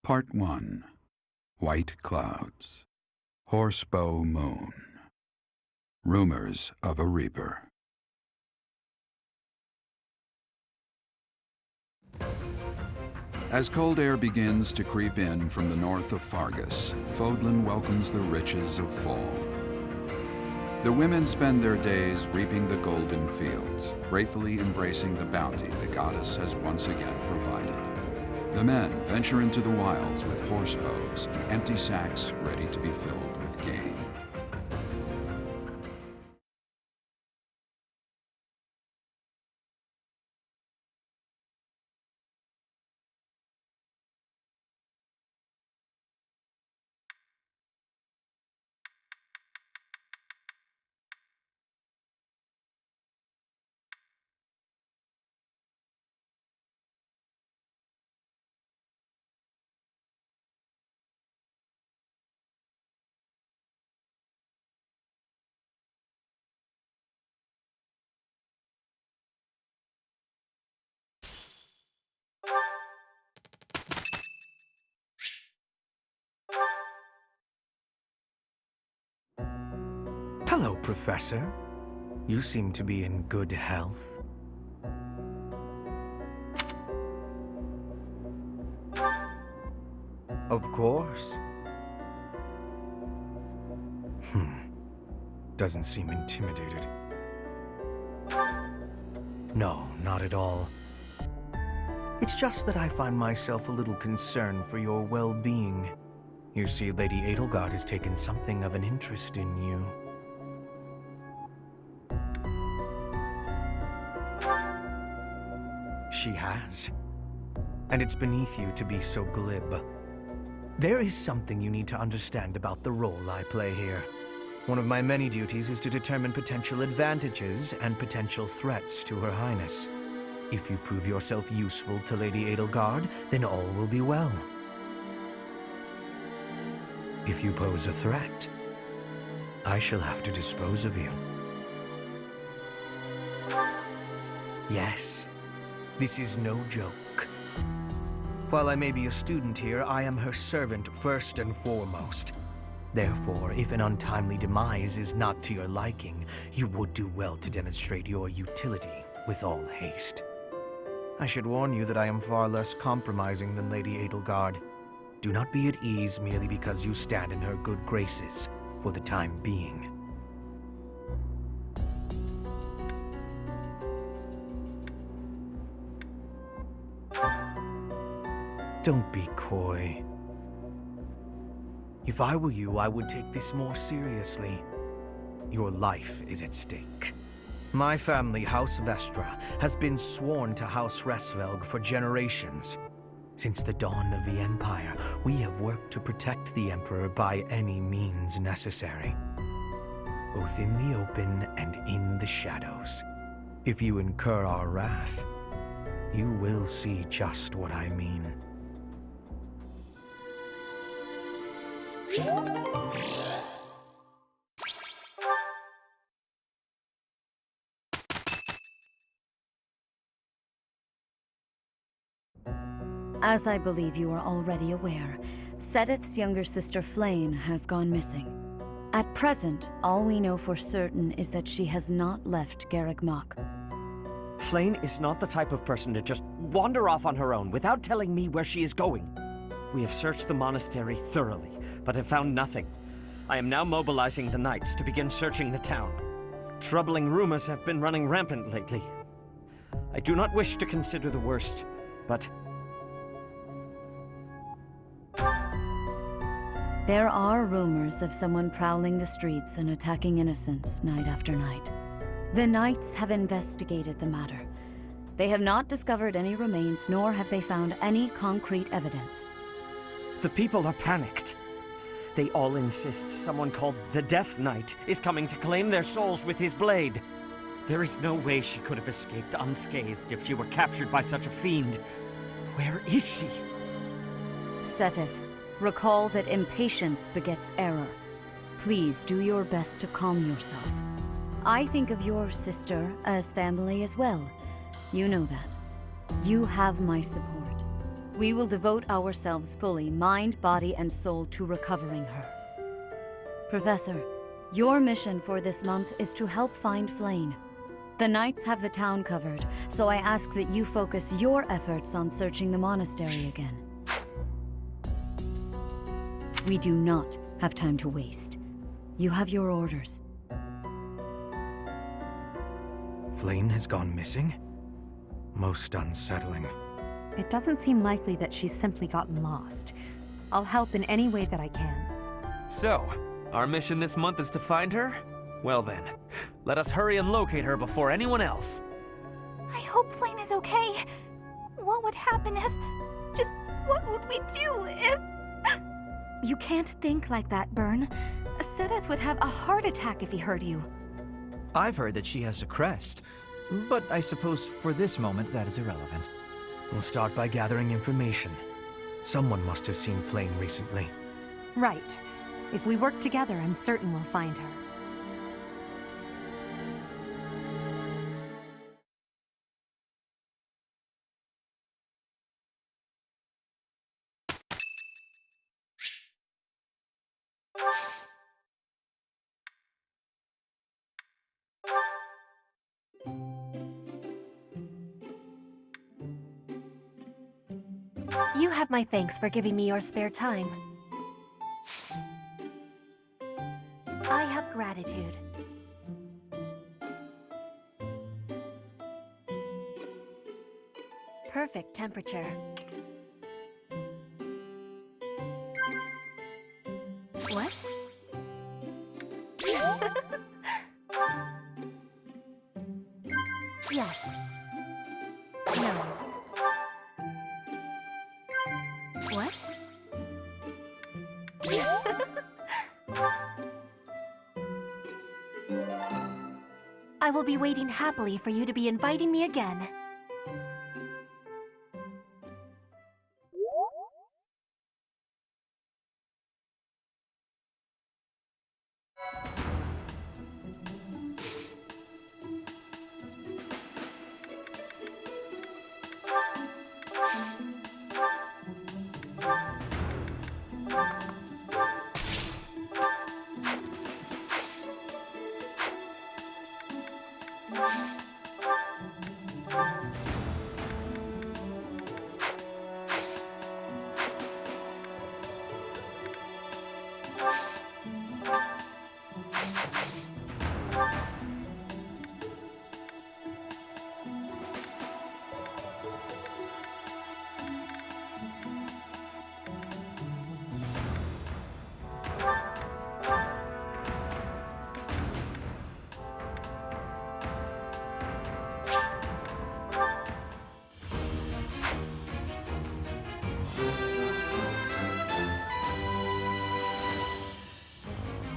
Part 1. White Clouds. Horsebow Moon. Rumors of a Reaper. As cold air begins to creep in from the north of Fargus, Fodlan welcomes the riches of fall. The women spend their days reaping the golden fields, gratefully embracing the bounty the goddess has once again provided. The men venture into the wilds with horsebows and empty sacks ready to be filled with game. Hello, Professor. You seem to be in good health. Of course. Doesn't seem intimidated. No, not at all. It's just that I find myself a little concerned for your well-being. You see, Lady Adelgard has taken something of an interest in you. She has. And it's beneath you to be so glib. There is something you need to understand about the role I play here. One of my many duties is to determine potential advantages and potential threats to Her Highness. If you prove yourself useful to Lady Adelgard, then all will be well. If you pose a threat, I shall have to dispose of you. Yes. This is no joke. While I may be a student here, I am her servant first and foremost. Therefore, if an untimely demise is not to your liking, you would do well to demonstrate your utility with all haste. I should warn you that I am far less compromising than Lady Adelgard. Do not be at ease merely because you stand in her good graces for the time being. Don't be coy. If I were you, I would take this more seriously. Your life is at stake. My family, House Vestra, has been sworn to House Resvelg for generations. Since the dawn of the Empire, we have worked to protect the Emperor by any means necessary, both in the open and in the shadows. If you incur our wrath, you will see just what I mean. As I believe you are already aware, Seteth's younger sister Flayn has gone missing. At present, all we know for certain is that she has not left Garreg Mach. Flayn is not the type of person to just wander off on her own without telling me where she is going. We have searched the monastery thoroughly, but have found nothing. I am now mobilizing the knights to begin searching the town. Troubling rumors have been running rampant lately. I do not wish to consider the worst, but... There are rumors of someone prowling the streets and attacking innocents night after night. The knights have investigated the matter. They have not discovered any remains, nor have they found any concrete evidence. The people are panicked. They all insist someone called the Death Knight is coming to claim their souls with his blade. There is no way she could have escaped unscathed if she were captured by such a fiend. Where is she? Seteth, recall that impatience begets error. Please do your best to calm yourself. I think of your sister as family as well. You know that. You have my support. We will devote ourselves fully, mind, body, and soul, to recovering her. Professor, your mission for this month is to help find Flayn. The Knights have the town covered, so I ask that you focus your efforts on searching the monastery again. We do not have time to waste. You have your orders. Flayn has gone missing? Most unsettling. It doesn't seem likely that she's simply gotten lost. I'll help in any way that I can. So, our mission this month is to find her? Well then, let us hurry and locate her before anyone else. I hope Flayn is okay. What would happen if... Just what would we do if... You can't think like that, Byrne. Seteth would have a heart attack if he heard you. I've heard that she has a crest, but I suppose for this moment that is irrelevant. We'll start by gathering information. Someone must have seen Flayn recently. Right. If we work together, I'm certain we'll find her. You have my thanks for giving me your spare time. I have gratitude. Perfect temperature. What? Yes. No. What? I will be waiting happily for you to be inviting me again.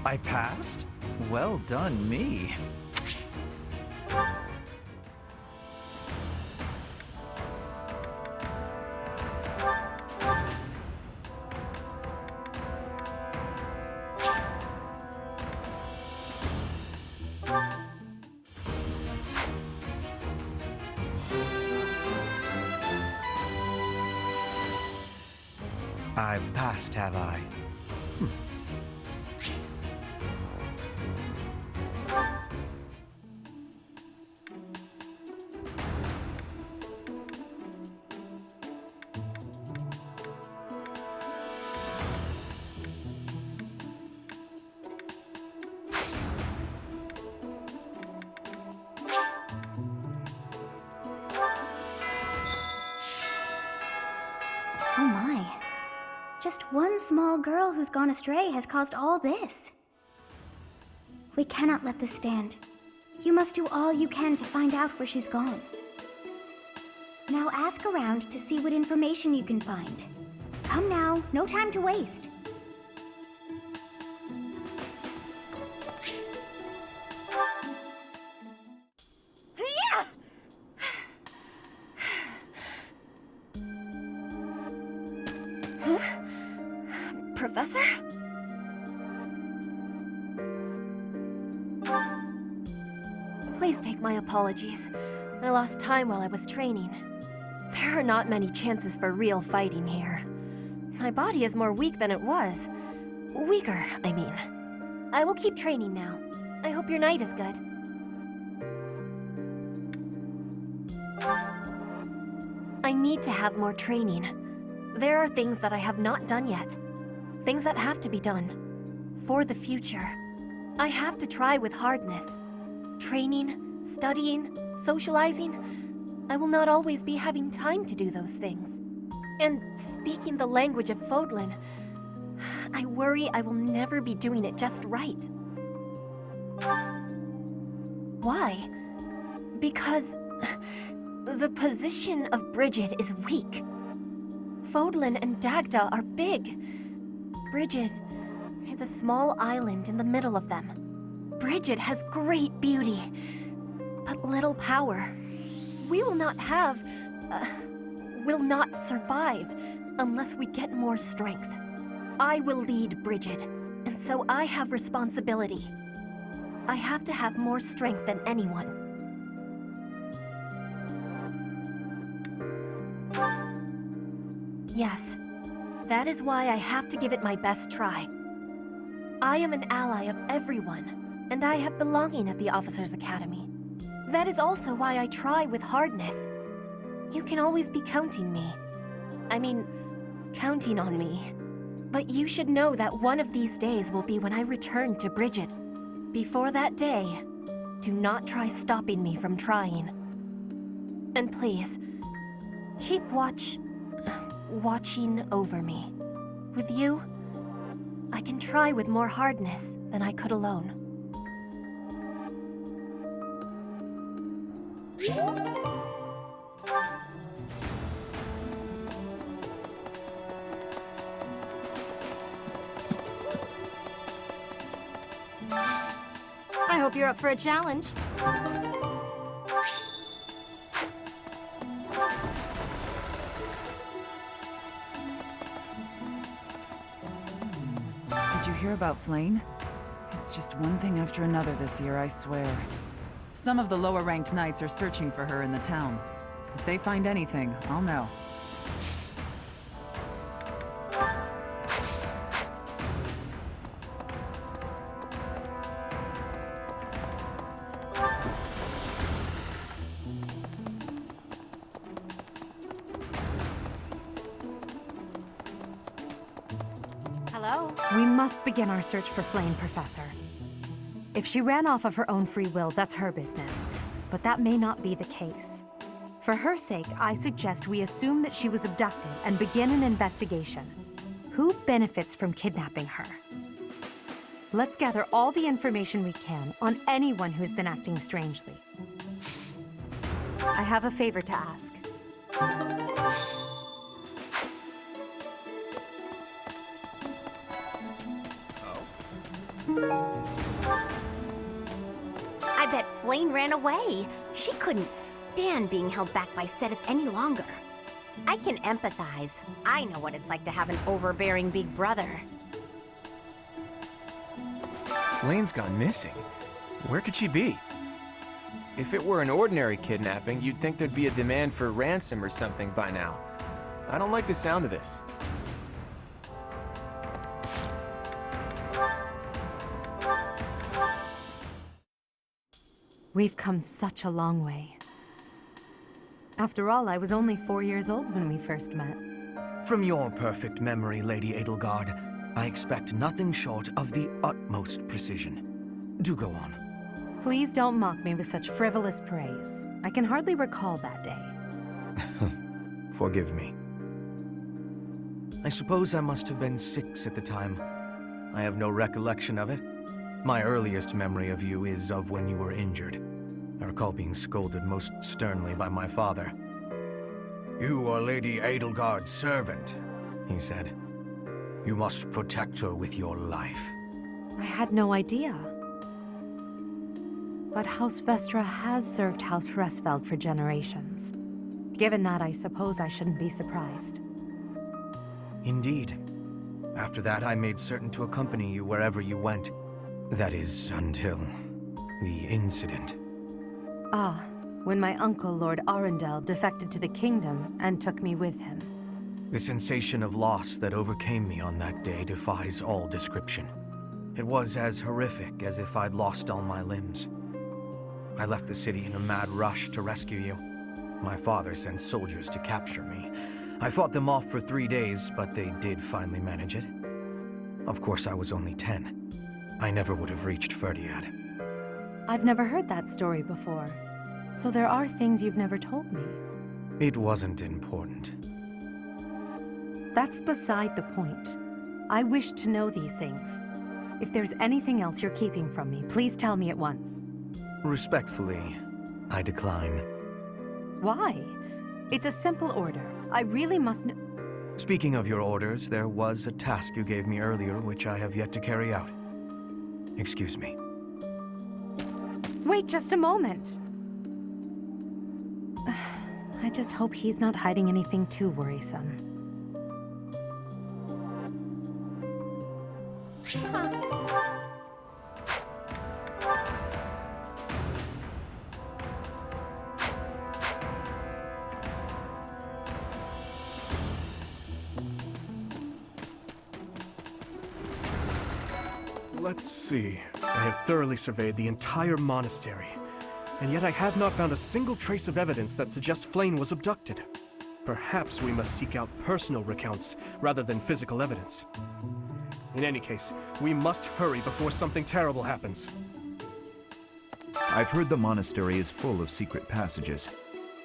I passed? Well done, me. I've passed, have I? Oh my. Just one small girl who's gone astray has caused all this. We cannot let this stand. You must do all you can to find out where she's gone. Now ask around to see what information you can find. Come now, no time to waste. Professor? Please take my apologies. I lost time while I was training. There are not many chances for real fighting here. My body is more weak than it was. Weaker, I mean. I will keep training now. I hope your night is good. I need to have more training. There are things that I have not done yet. Things that have to be done. For the future. I have to try with hardness. Training, studying, socializing. I will not always be having time to do those things. And speaking the language of Fodlan, I worry I will never be doing it just right. Why? Because the position of Bridget is weak. Fodlan and Dagda are big. Bridget is a small island in the middle of them. Bridget has great beauty, but little power. We will not survive unless we get more strength. I will lead Bridget, and so I have responsibility. I have to have more strength than anyone. Yes, that is why I have to give it my best try. I am an ally of everyone, and I have belonging at the Officers' Academy. That is also why I try with hardness. You can always be counting on me. But you should know that one of these days will be when I return to Bridget. Before that day, do not try stopping me from trying. And please, keep watching over me. With you, I can try with more hardness than I could alone. I hope you're up for a challenge. Did you hear about Flayn? It's just one thing after another this year, I swear. Some of the lower-ranked knights are searching for her in the town. If they find anything, I'll know. Hello? We must begin our search for Flayn, Professor. If she ran off of her own free will, that's her business. But that may not be the case. For her sake, I suggest we assume that she was abducted and begin an investigation. Who benefits from kidnapping her? Let's gather all the information we can on anyone who's been acting strangely. I have a favor to ask. I bet Flayn ran away. She couldn't stand being held back by Seth any longer. I can empathize. I know what it's like to have an overbearing big brother. Flayn's gone missing. Where could she be? If it were an ordinary kidnapping, you'd think there'd be a demand for ransom or something by now. I don't like the sound of this. We've come such a long way. After all, I was only 4 years old when we first met. From your perfect memory, Lady Adelgard, I expect nothing short of the utmost precision. Do go on. Please don't mock me with such frivolous praise. I can hardly recall that day. Forgive me. I suppose I must have been 6 at the time. I have no recollection of it. My earliest memory of you is of when you were injured. I recall being scolded most sternly by my father. "You are Lady Adelgard's servant," he said. "You must protect her with your life." I had no idea. But House Vestra has served House Hresvelg for generations. Given that, I suppose I shouldn't be surprised. Indeed. After that, I made certain to accompany you wherever you went. That is, until the incident. Ah, when my uncle, Lord Arundel, defected to the kingdom and took me with him. The sensation of loss that overcame me on that day defies all description. It was as horrific as if I'd lost all my limbs. I left the city in a mad rush to rescue you. My father sent soldiers to capture me. I fought them off for 3 days, but they did finally manage it. Of course, I was only 10. I never would have reached Ferdiad. I've never heard that story before, so there are things you've never told me. It wasn't important. That's beside the point. I wish to know these things. If there's anything else you're keeping from me, please tell me at once. Respectfully, I decline. Why? It's a simple order. I really must know. Speaking of your orders, there was a task you gave me earlier which I have yet to carry out. Excuse me. Wait just a moment! I just hope he's not hiding anything too worrisome. Let's see. I have thoroughly surveyed the entire monastery, and yet I have not found a single trace of evidence that suggests Flayn was abducted. Perhaps we must seek out personal recounts rather than physical evidence. In any case, we must hurry before something terrible happens. I've heard the monastery is full of secret passages.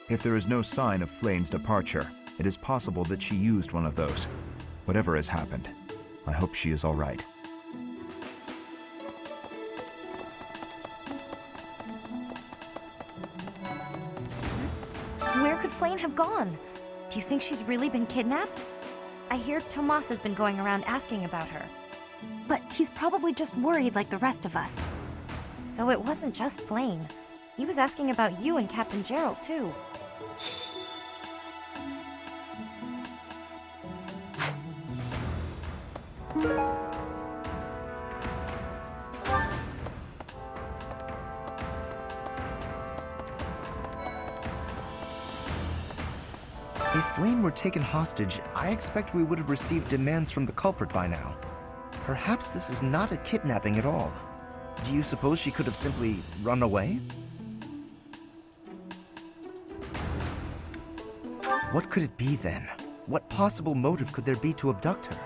If there is no sign of Flayn's departure, it is possible that she used one of those. Whatever has happened, I hope she is all right. Where could Flayn have gone? Do you think she's really been kidnapped? I hear Tomas has been going around asking about her. But he's probably just worried like the rest of us. Though it wasn't just Flayn. He was asking about you and Captain Gerald, too. If Flayn were taken hostage, I expect we would have received demands from the culprit by now. Perhaps this is not a kidnapping at all. Do you suppose she could have simply run away? What could it be then? What possible motive could there be to abduct her?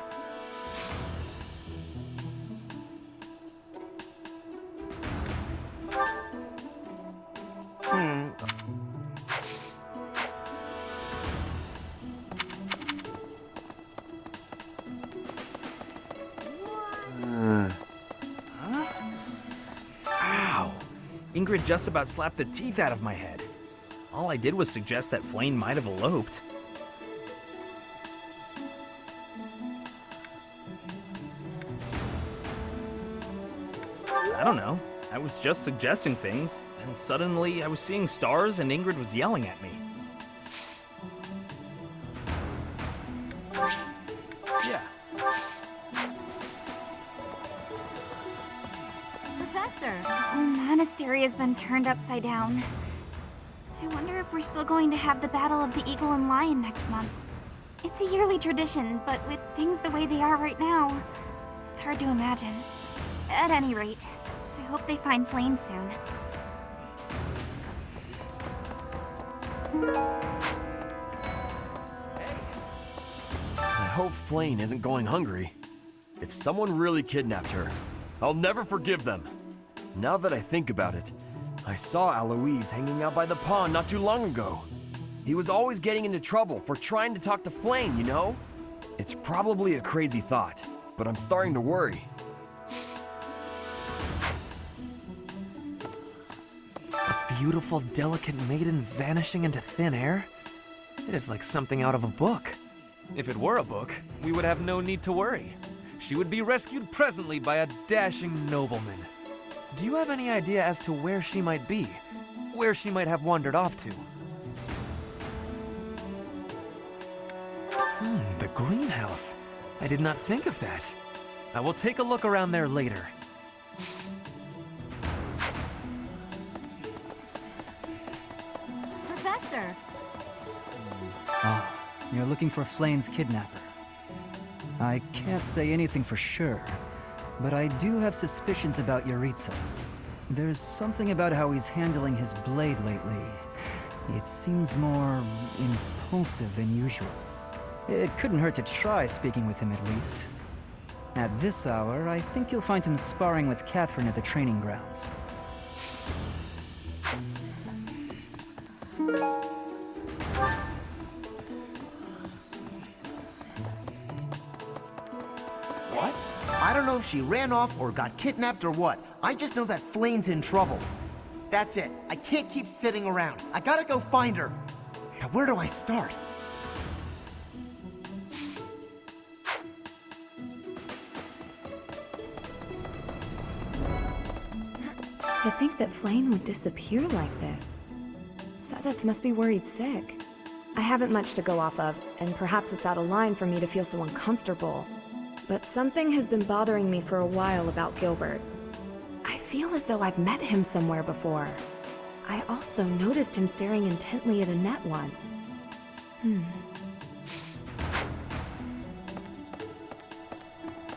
Ingrid just about slapped the teeth out of my head. All I did was suggest that Flayn might have eloped. I don't know. I was just suggesting things, and suddenly I was seeing stars and Ingrid was yelling at me. Yeah. Professor, the whole monastery has been turned upside down. I wonder if we're still going to have the Battle of the Eagle and Lion next month. It's a yearly tradition, but with things the way they are right now, it's hard to imagine. At any rate, I hope they find Flayn soon. I hope Flayn isn't going hungry. If someone really kidnapped her, I'll never forgive them. Now that I think about it, I saw Alois hanging out by the pond not too long ago. He was always getting into trouble for trying to talk to Flayn, you know? It's probably a crazy thought, but I'm starting to worry. A beautiful, delicate maiden vanishing into thin air? It is like something out of a book. If it were a book, we would have no need to worry. She would be rescued presently by a dashing nobleman. Do you have any idea as to where she might be? Where she might have wandered off to? The greenhouse. I did not think of that. I will take a look around there later. You're looking for Flayn's kidnapper. I can't say anything for sure, but I do have suspicions about Yaritza. There's something about how he's handling his blade lately. It seems more impulsive than usual. It couldn't hurt to try speaking with him at least. At this hour, I think you'll find him sparring with Catherine at the training grounds. What? I don't know if she ran off or got kidnapped or what. I just know that Flayn's in trouble. That's it. I can't keep sitting around. I gotta go find her. Now, where do I start? To think that Flayn would disappear like this. Sedith must be worried sick. I haven't much to go off of, and perhaps it's out of line for me to feel so uncomfortable. But something has been bothering me for a while about Gilbert. I feel as though I've met him somewhere before. I also noticed him staring intently at Annette once.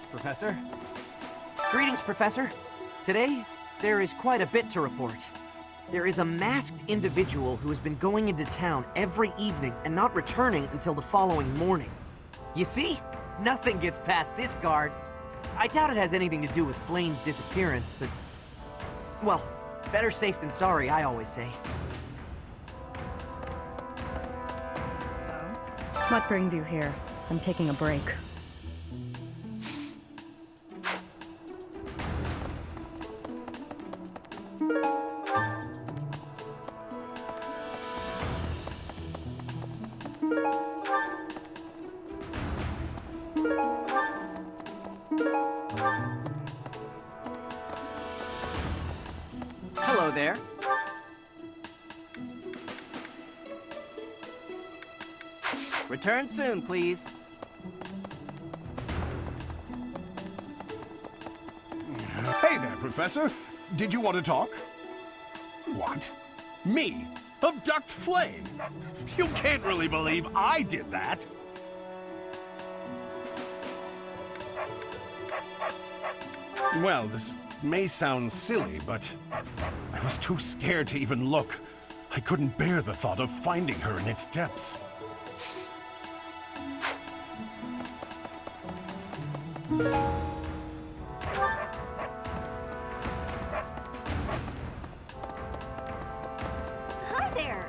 Professor? Greetings, Professor. Today, there is quite a bit to report. There is a masked individual who has been going into town every evening and not returning until the following morning. You see? Nothing gets past this guard. I doubt it has anything to do with Flayn's disappearance, but... well, better safe than sorry, I always say. What brings you here? I'm taking a break. Hello there. Return soon, please. Hey there, Professor. Did you want to talk? What? Me? Abduct Flayn? You can't really believe I did that. Well, this may sound silly, but I was too scared to even look. I couldn't bear the thought of finding her in its depths. Hi there.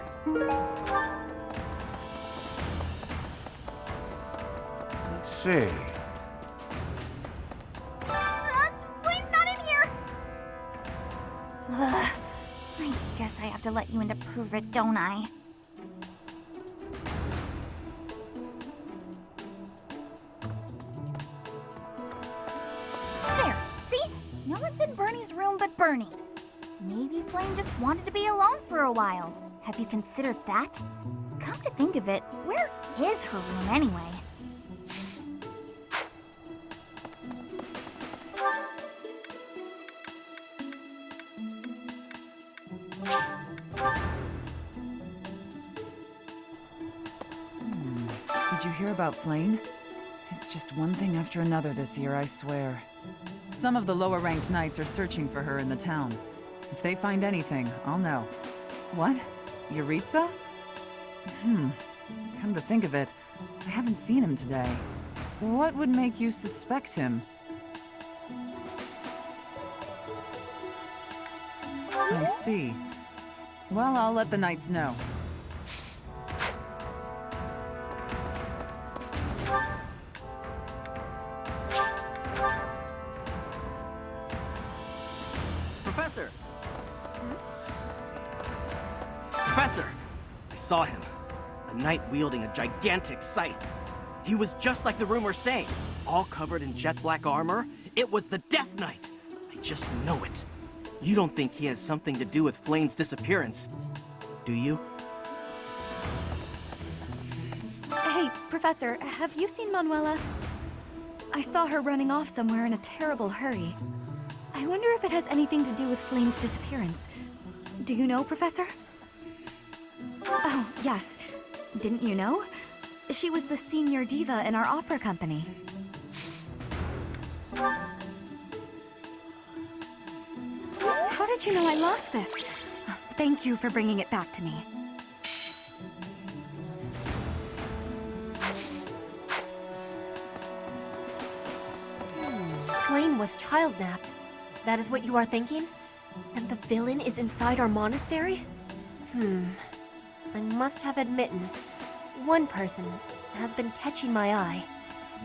Let's see. Flayn's not in here. Ugh. I guess I have to let you in to prove it, don't I? There, see? No one's in Bernie's room but Bernie. Maybe Flayn just wanted to be alone for a while. Have you considered that? Come to think of it, where is her room anyway? Did you hear about Flayn? It's just one thing after another this year, I swear. Some of the lower-ranked knights are searching for her in the town. If they find anything, I'll know. What? Yaritza? Come to think of it, I haven't seen him today. What would make you suspect him? I see. Well, I'll let the knights know. Professor! Professor! I saw him. A knight wielding a gigantic scythe. He was just like the rumors say, all covered in jet black armor. It was the Death Knight. I just know it. You don't think he has something to do with Flayn's disappearance, do you? Hey, Professor, have you seen Manuela? I saw her running off somewhere in a terrible hurry. I wonder if it has anything to do with Flayn's disappearance. Do you know, Professor? Oh, yes. Didn't you know? She was the senior diva in our opera company. How did you know I lost this? Thank you for bringing it back to me. Flayn was child-napped. That is what you are thinking? And the villain is inside our monastery? I must have admittance. One person has been catching my eye.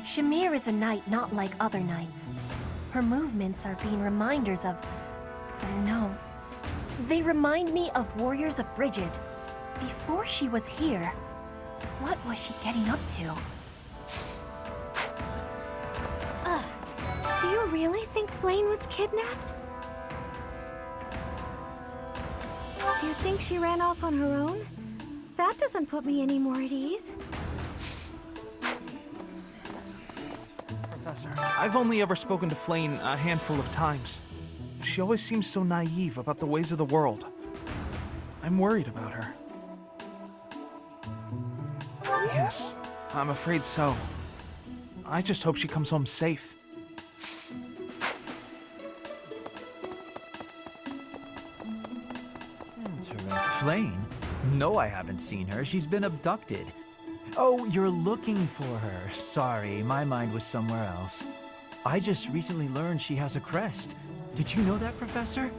Shamir is a knight not like other knights. Her movements are being reminders of... No. They remind me of Warriors of Brigid. Before she was here, what was she getting up to? Do you really think Flayn was kidnapped? Do you think she ran off on her own? That doesn't put me any more at ease. Professor, I've only ever spoken to Flayn a handful of times. She always seems so naive about the ways of the world. I'm worried about her. Yes, I'm afraid so. I just hope she comes home safe. Flayn? No, I haven't seen her. She's been abducted. Oh, you're looking for her. Sorry, my mind was somewhere else. I just recently learned she has a crest. Did you know that, Professor?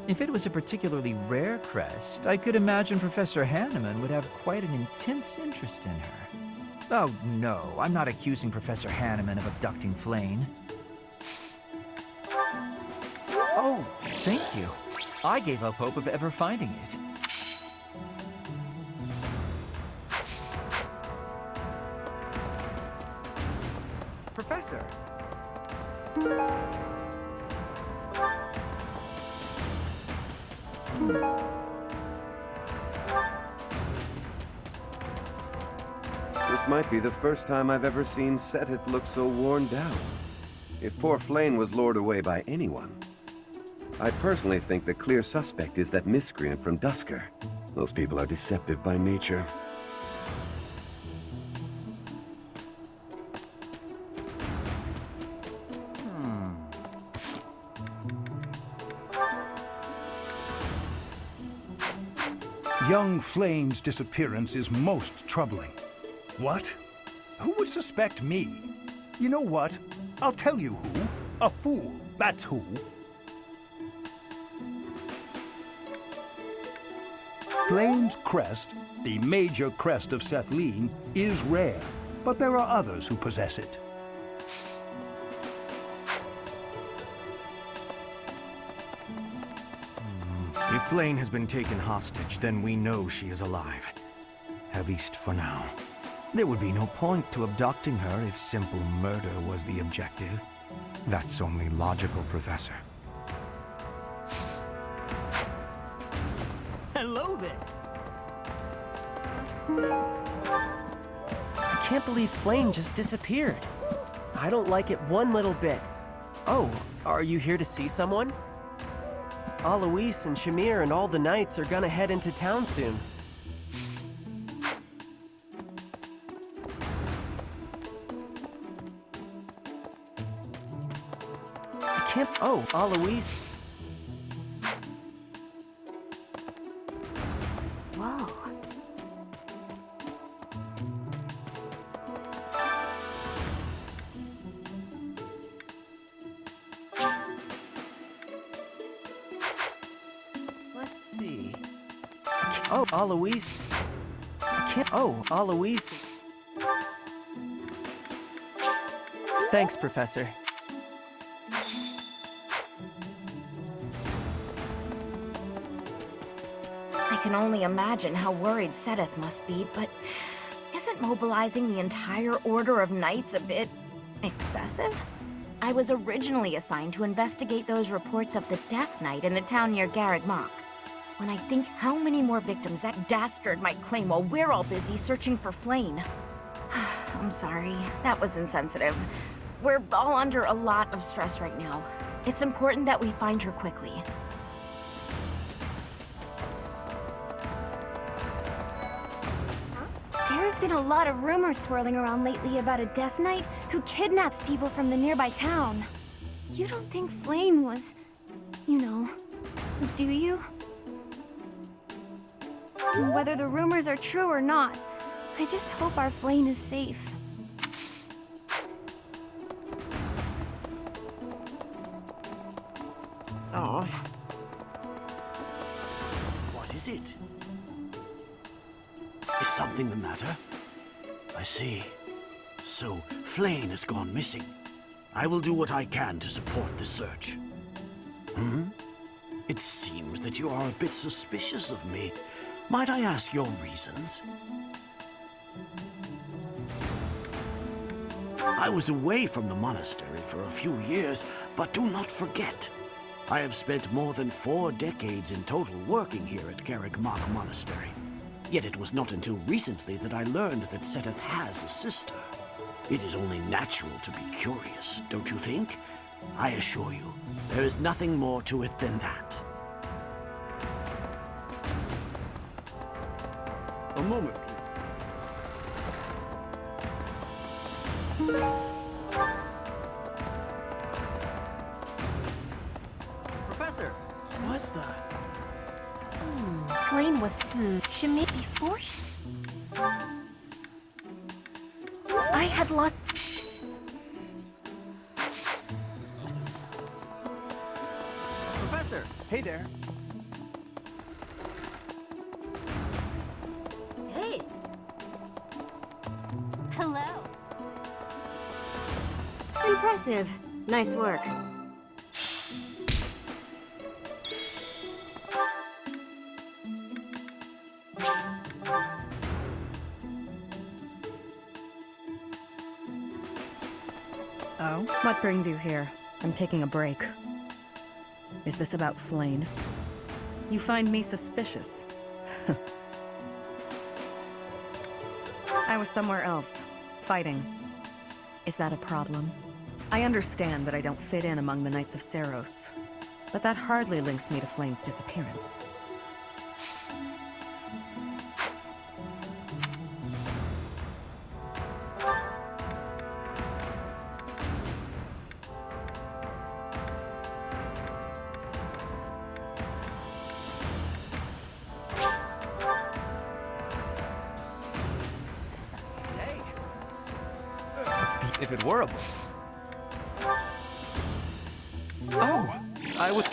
If it was a particularly rare crest, I could imagine Professor Hanneman would have quite an intense interest in her. Oh, no, I'm not accusing Professor Hanneman of abducting Flayn. Oh, thank you. I gave up hope of ever finding it. Professor! This might be the first time I've ever seen Seteth look so worn down. If poor Flayn was lured away by anyone, I personally think the clear suspect is that miscreant from Dusker. Those people are deceptive by nature. Young Flayn's disappearance is most troubling. What? Who would suspect me? You know what? I'll tell you who. A fool, that's who. Flayn's crest, the major crest of Sethlin, is rare, but there are others who possess it. If Flayn has been taken hostage, then we know she is alive. At least for now. There would be no point to abducting her if simple murder was the objective. That's only logical, Professor. Hello there! Let's see. I can't believe Flayn just disappeared. I don't like it one little bit. Oh, are you here to see someone? Alois and Shamir and all the knights are gonna head into town soon. I can't... Oh, Alois. Whoa. Let's see. Oh, Alois. I can't... Oh, Alois. Thanks, Professor. I can only imagine how worried Seteth must be, but isn't mobilizing the entire Order of Knights a bit excessive? I was originally assigned to investigate those reports of the Death Knight in the town near Garreg Mach. When I think how many more victims that dastard might claim while we're all busy searching for Flayn. I'm sorry, that was insensitive. We're all under a lot of stress right now. It's important that we find her quickly. There have been a lot of rumors swirling around lately about a Death Knight who kidnaps people from the nearby town. You don't think Flayn was, you know, do you? Whether the rumors are true or not, I just hope our Flayn is safe. Oh. What is it? Is something the matter? I see. So, Flayn has gone missing. I will do what I can to support the search. It seems that you are a bit suspicious of me. Might I ask your reasons? I was away from the monastery for a few years, but do not forget, I have spent more than 4 decades in total working here at Carrickmark Monastery. Yet it was not until recently that I learned that Seteth has a sister. It is only natural to be curious, don't you think? I assure you, there is nothing more to it than that. A moment, please. Professor! What the? Flayn was Shimmy before I had lost. Professor! Hey there. Hey. Hello. Impressive. Nice work. Oh? What brings you here? I'm taking a break. Is this about Flayn? You find me suspicious. I was somewhere else, fighting. Is that a problem? I understand that I don't fit in among the Knights of Seiros, but that hardly links me to Flayn's disappearance. If it were a book. Oh, I would.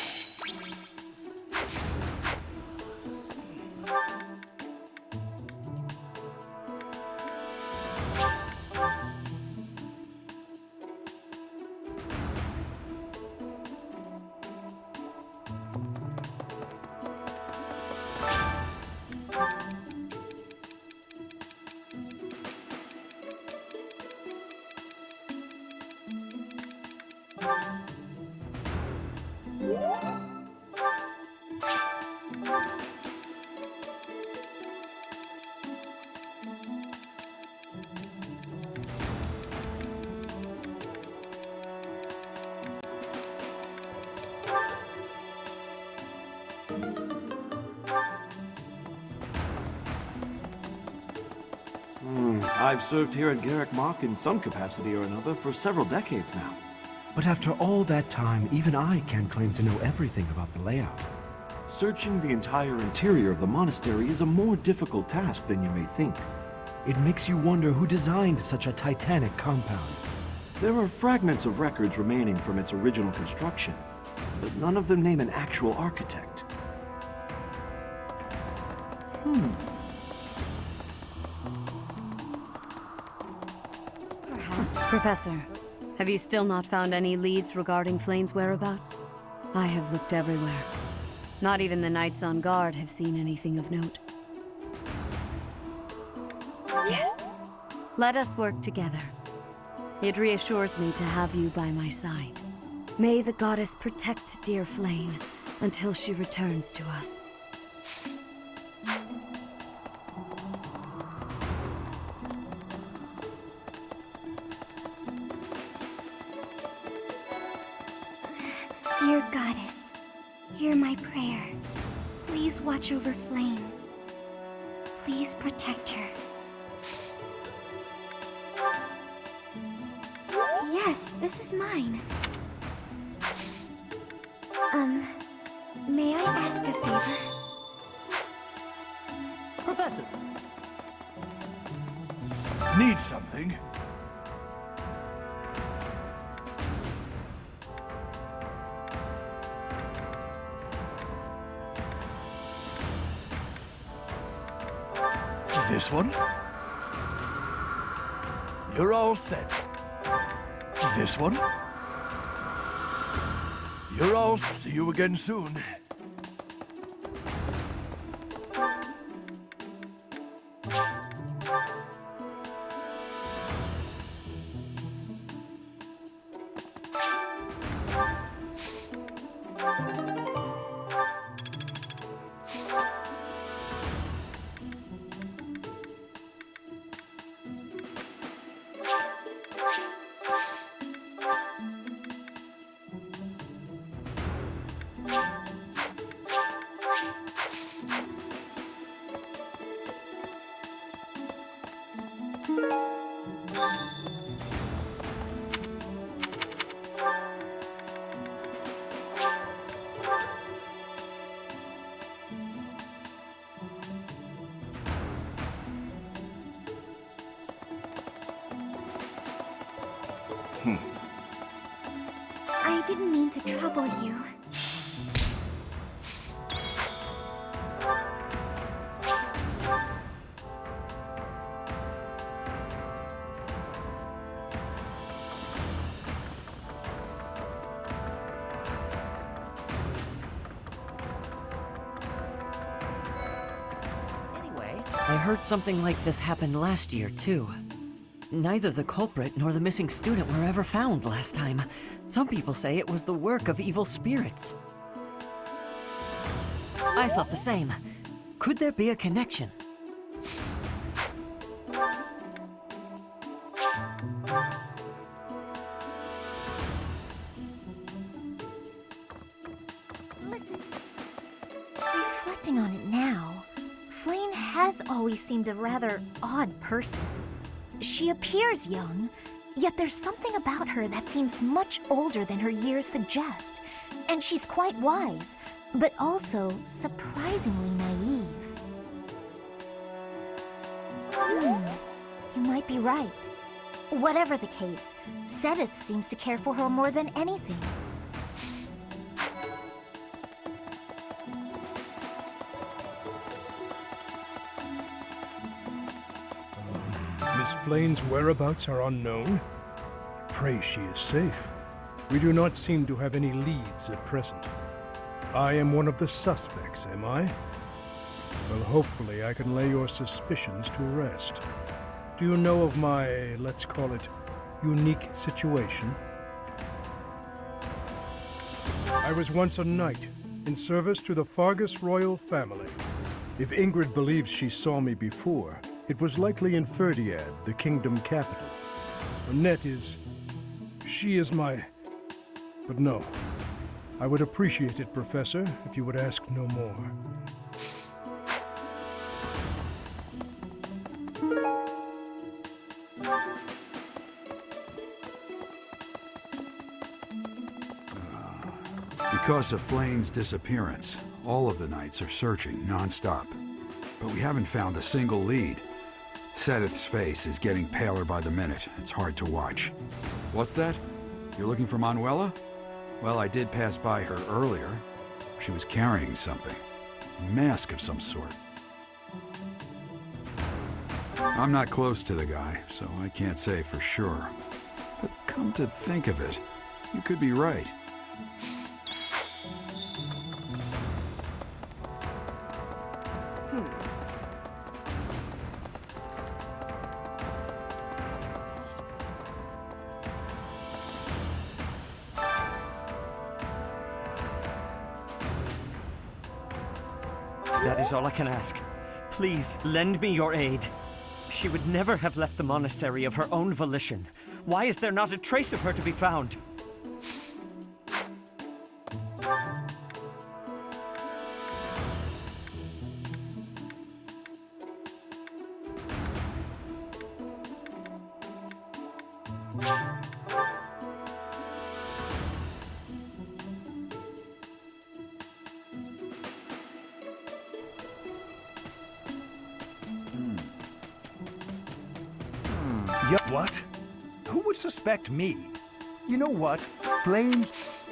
I've served here at Carrickmark in some capacity or another for several decades now. But after all that time, even I can't claim to know everything about the layout. Searching the entire interior of the monastery is a more difficult task than you may think. It makes you wonder who designed such a titanic compound. There are fragments of records remaining from its original construction, but none of them name an actual architect. Professor, have you still not found any leads regarding Flayn's whereabouts? I have looked everywhere. Not even the Knights on guard have seen anything of note. Yes. Let us work together. It reassures me to have you by my side. May the goddess protect dear Flayn until she returns to us. Dear goddess, hear my prayer. Please watch over Flayn. Please protect her. Yes, this is mine. May I ask a favor? Professor. Need something? This one? You're all set. This one? You're all set. See you again soon. I didn't mean to trouble you. I heard something like this happened last year, too. Neither the culprit nor the missing student were ever found last time. Some people say it was the work of evil spirits. I thought the same. Could there be a connection? Listen. Reflecting on it now, Flayn has always seemed a rather odd person. She appears young, yet there's something about her that seems much older than her years suggest. And she's quite wise, but also surprisingly naive. You might be right. Whatever the case, Sedith seems to care for her more than anything. Miss Flayn's whereabouts are unknown. Pray she is safe. We do not seem to have any leads at present. I am one of the suspects, am I? Well, hopefully I can lay your suspicions to rest. Do you know of my, let's call it, unique situation? I was once a knight, in service to the Fargus royal family. If Ingrid believes she saw me before, it was likely in Ferdiad, the kingdom capital. Annette is... she is my... But no. I would appreciate it, Professor, if you would ask no more. Because of Flayn's disappearance, all of the knights are searching non-stop. But we haven't found a single lead. Sedith's face is getting paler by the minute. It's hard to watch. What's that? You're looking for Manuela? Well, I did pass by her earlier. She was carrying something. A mask of some sort. I'm not close to the guy, so I can't say for sure. But come to think of it, you could be right. That is all I can ask. Please, lend me your aid. She would never have left the monastery of her own volition. Why is there not a trace of her to be found? What? Who would suspect me? You know what? Flames...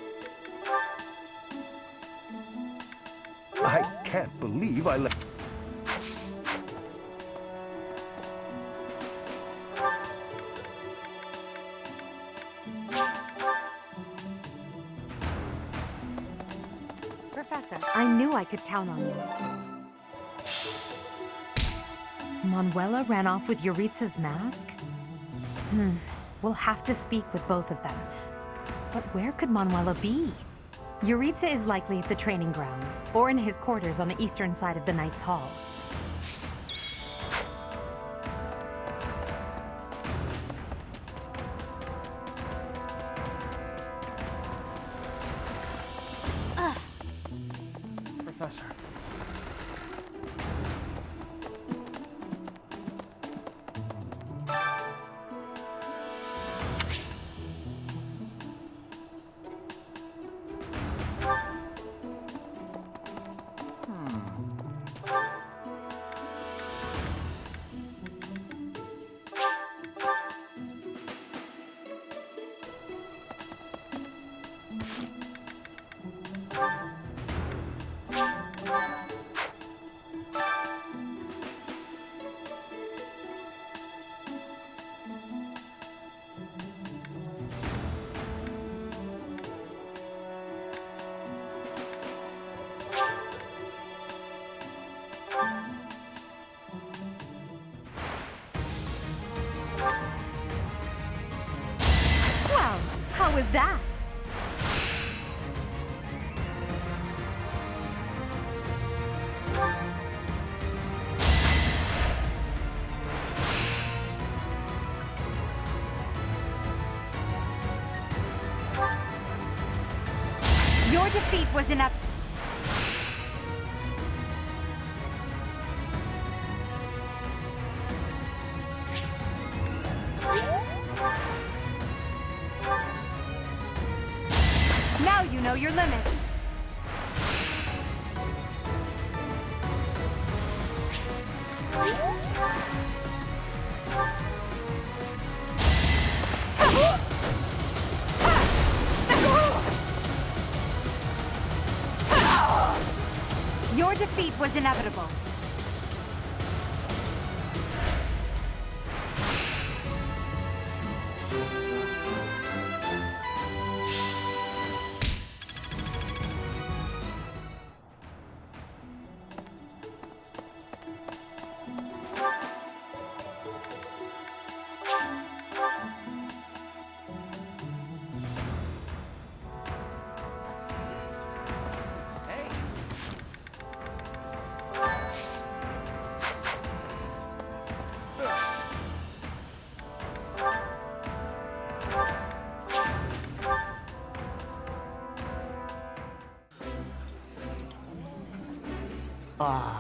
I can't believe I let... Professor, I knew I could count on you. Manuela ran off with Yuritsa's mask? We'll have to speak with both of them. But where could Manuela be? Yuritsa is likely at the training grounds, or in his quarters on the eastern side of the Knight's Hall. Professor. Well, how was that? Your defeat was enough. Now you know your limits. Your defeat was inevitable.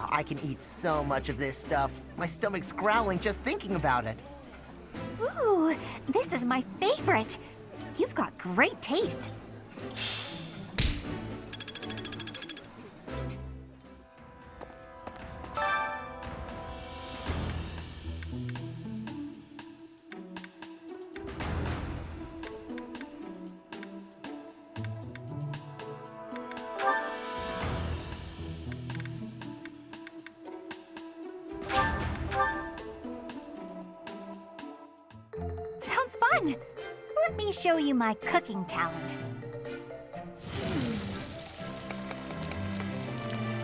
I can eat so much of this stuff. My stomach's growling just thinking about it. Ooh, this is my favorite. You've got great taste. Sounds fun. Let me show you my cooking talent.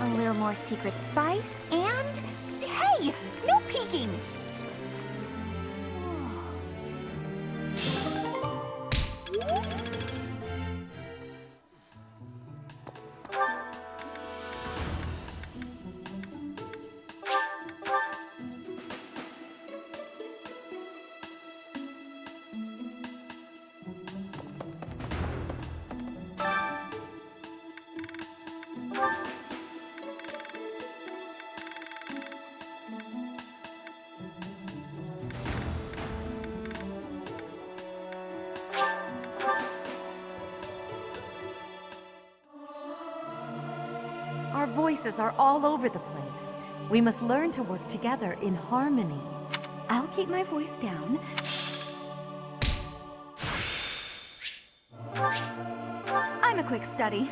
A little more secret spice, and hey, no peeking! Our voices are all over the place. We must learn to work together in harmony. I'll keep my voice down. I'm a quick study.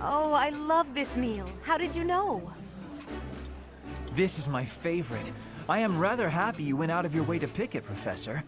Oh, I love this meal. How did you know? This is my favorite. I am rather happy you went out of your way to pick it, Professor.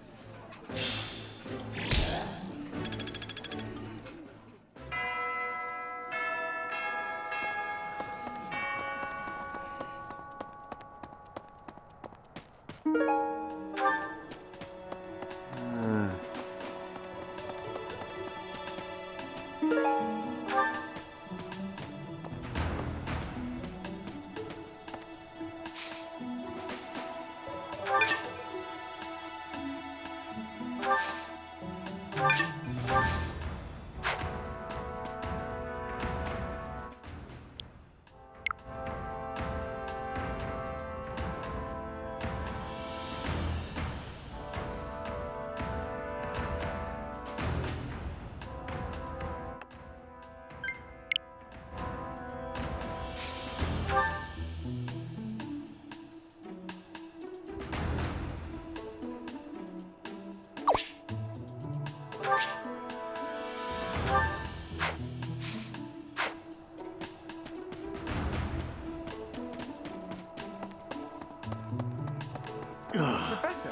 Professor.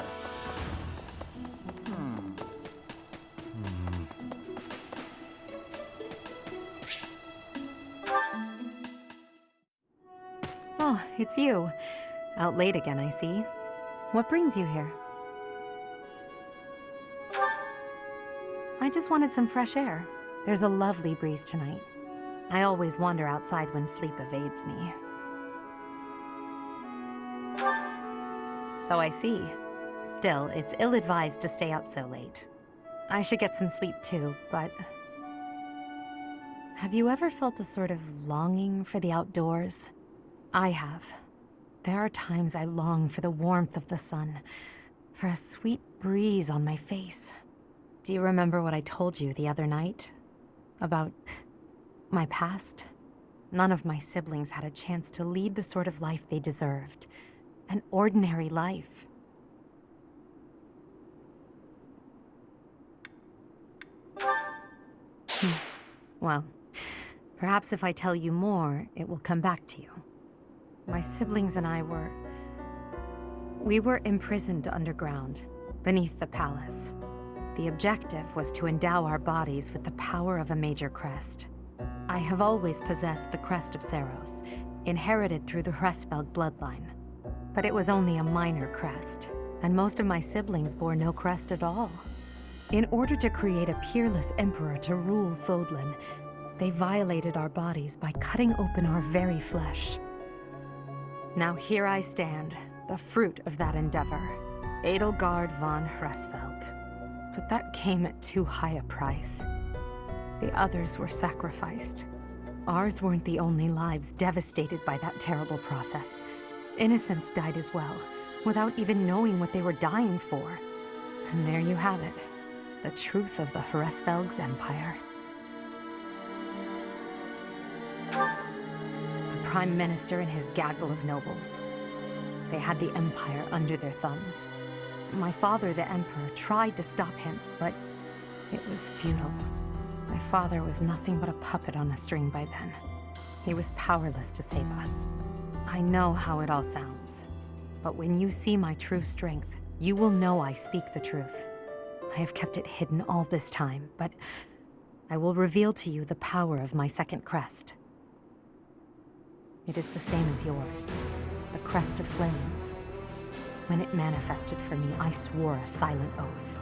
Oh, it's you. Out late again, I see. What brings you here? I just wanted some fresh air. There's a lovely breeze tonight. I always wander outside when sleep evades me. So I see. Still, it's ill-advised to stay up so late. I should get some sleep too, but... Have you ever felt a sort of longing for the outdoors? I have. There are times I long for the warmth of the sun, for a sweet breeze on my face. Do you remember what I told you the other night? About my past? None of my siblings had a chance to lead the sort of life they deserved. An ordinary life. Well, perhaps if I tell you more, it will come back to you. My siblings and I we were imprisoned underground, beneath the palace. The objective was to endow our bodies with the power of a major crest. I have always possessed the crest of Seros, inherited through the Horsebow bloodline. But it was only a minor crest, and most of my siblings bore no crest at all. In order to create a peerless emperor to rule Fodlan, they violated our bodies by cutting open our very flesh. Now here I stand, the fruit of that endeavor, Adelgard von Horsebow. But that came at too high a price. The others were sacrificed. Ours weren't the only lives devastated by that terrible process. Innocents died as well, without even knowing what they were dying for. And there you have it, the truth of the Horsebow's empire. Prime Minister and his gaggle of nobles. They had the Empire under their thumbs. My father, the Emperor, tried to stop him, but it was futile. My father was nothing but a puppet on a string by then. He was powerless to save us. I know how it all sounds, but when you see my true strength, you will know I speak the truth. I have kept it hidden all this time, but I will reveal to you the power of my second crest. It is the same as yours, the crest of flames. When it manifested for me, I swore a silent oath.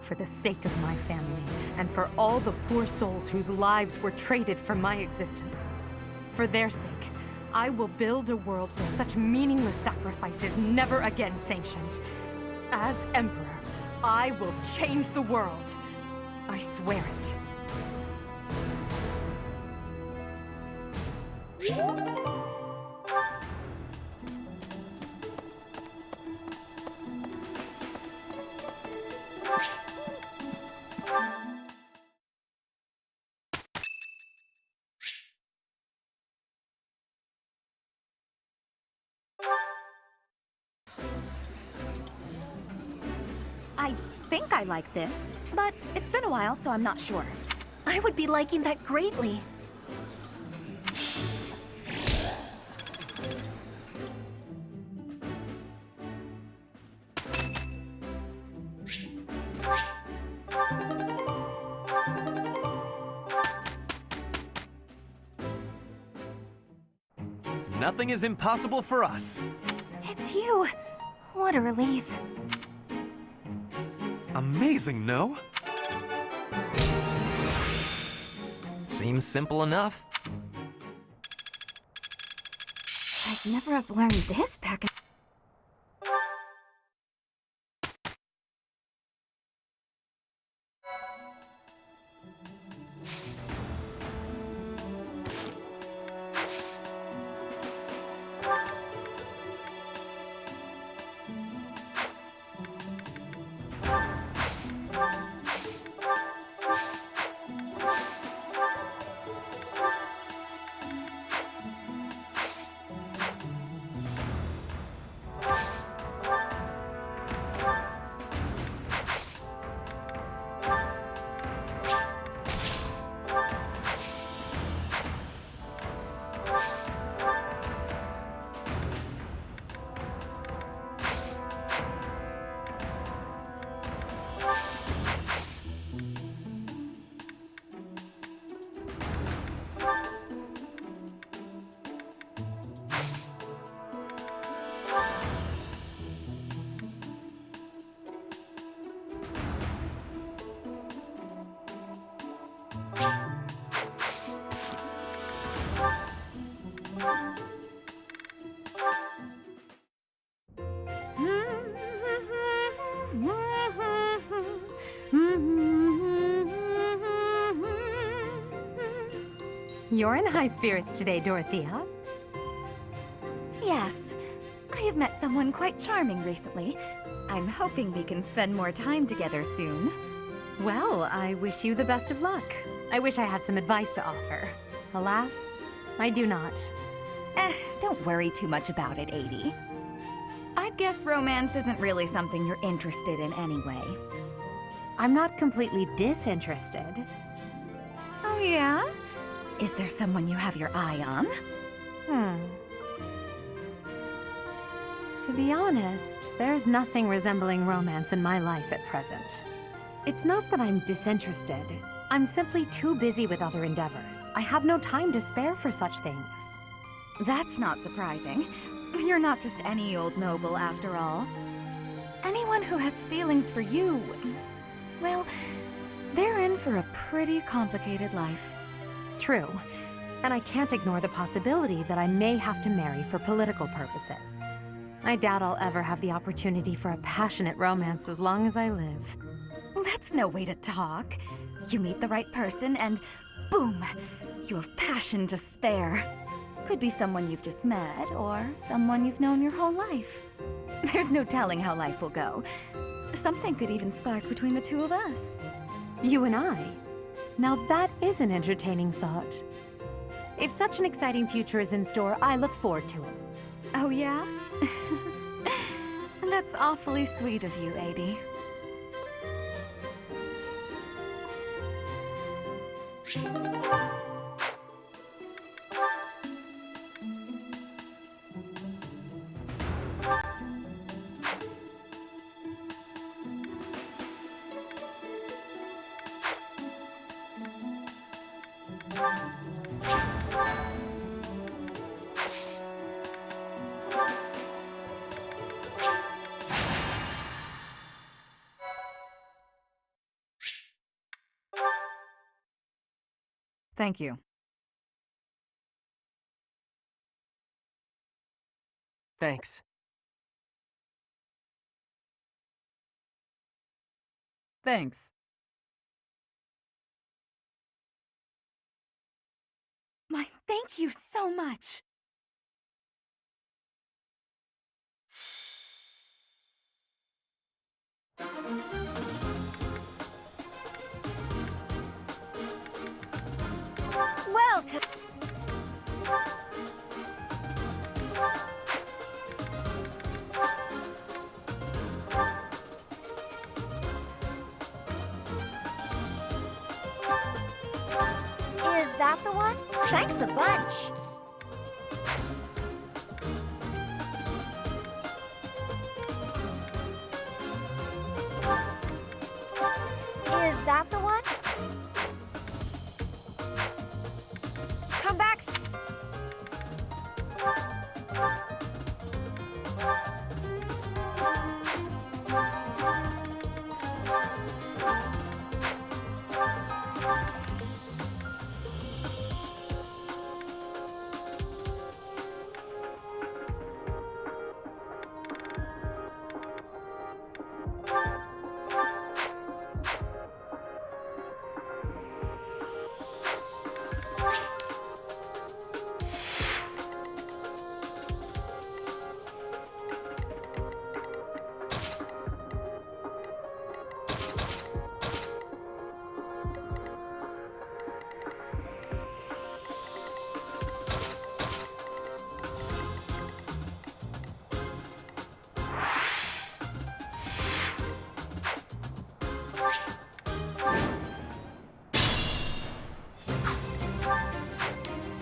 For the sake of my family, and for all the poor souls whose lives were traded for my existence. For their sake, I will build a world where such meaningless sacrifice is never again sanctioned. As Emperor, I will change the world. I swear it. I think I like this, but it's been a while, so I'm not sure. I would be liking that greatly. Nothing is impossible for us. It's you. What a relief. Amazing, no? Seems simple enough. I'd never have learned this back in... You're in high spirits today, Dorothea. Yes. I have met someone quite charming recently. I'm hoping we can spend more time together soon. Well, I wish you the best of luck. I wish I had some advice to offer. Alas, I do not. Don't worry too much about it, 80. I'd guess romance isn't really something you're interested in anyway. I'm not completely disinterested. Oh yeah? Is there someone you have your eye on? To be honest, there's nothing resembling romance in my life at present. It's not that I'm disinterested. I'm simply too busy with other endeavors. I have no time to spare for such things. That's not surprising. You're not just any old noble, after all. Anyone who has feelings for you, well, they're in for a pretty complicated life. True. And I can't ignore the possibility that I may have to marry for political purposes. I doubt I'll ever have the opportunity for a passionate romance as long as I live. That's no way to talk. You meet the right person and boom, you have passion to spare. Could be someone you've just met or someone you've known your whole life. There's no telling how life will go. Something could even spark between the two of us. You and I? Now that is an entertaining thought. If such an exciting future is in store, I look forward to it. Oh, yeah? That's awfully sweet of you, Adie. Thank you. Thanks. Thanks. My thank you so much. Welcome. Is that the one? Thanks a bunch. Is that the one? Come back.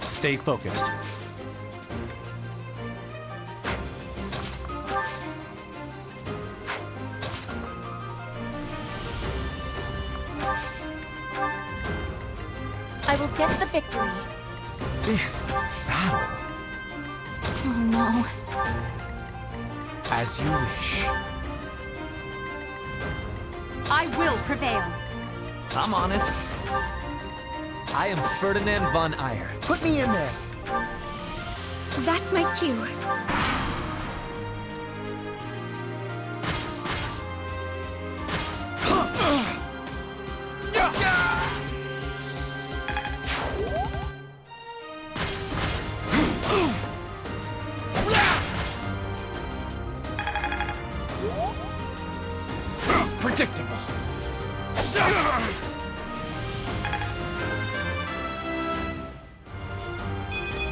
Stay focused. I will get the victory. Battle. Oh no. As you wish. I will prevail. I'm on it. I am Ferdinand von Eyre. Put me in there. That's my cue. Predictable.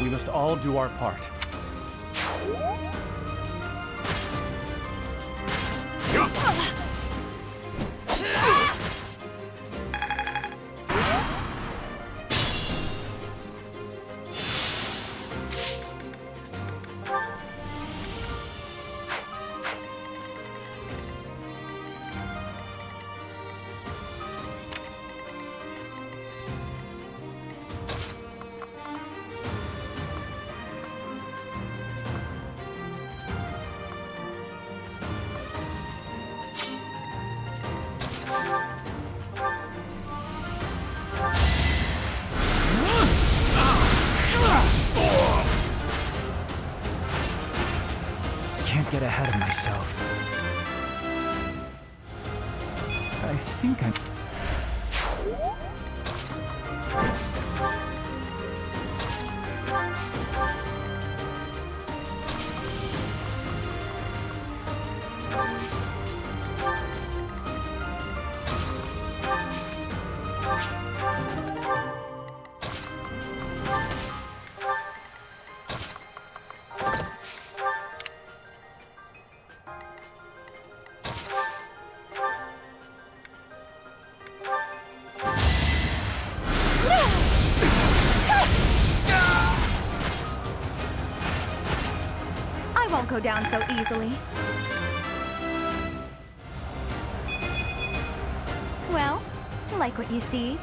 We must all do our part. Can't get ahead of myself. I think I'm... won't go down so easily. Well, like what you see?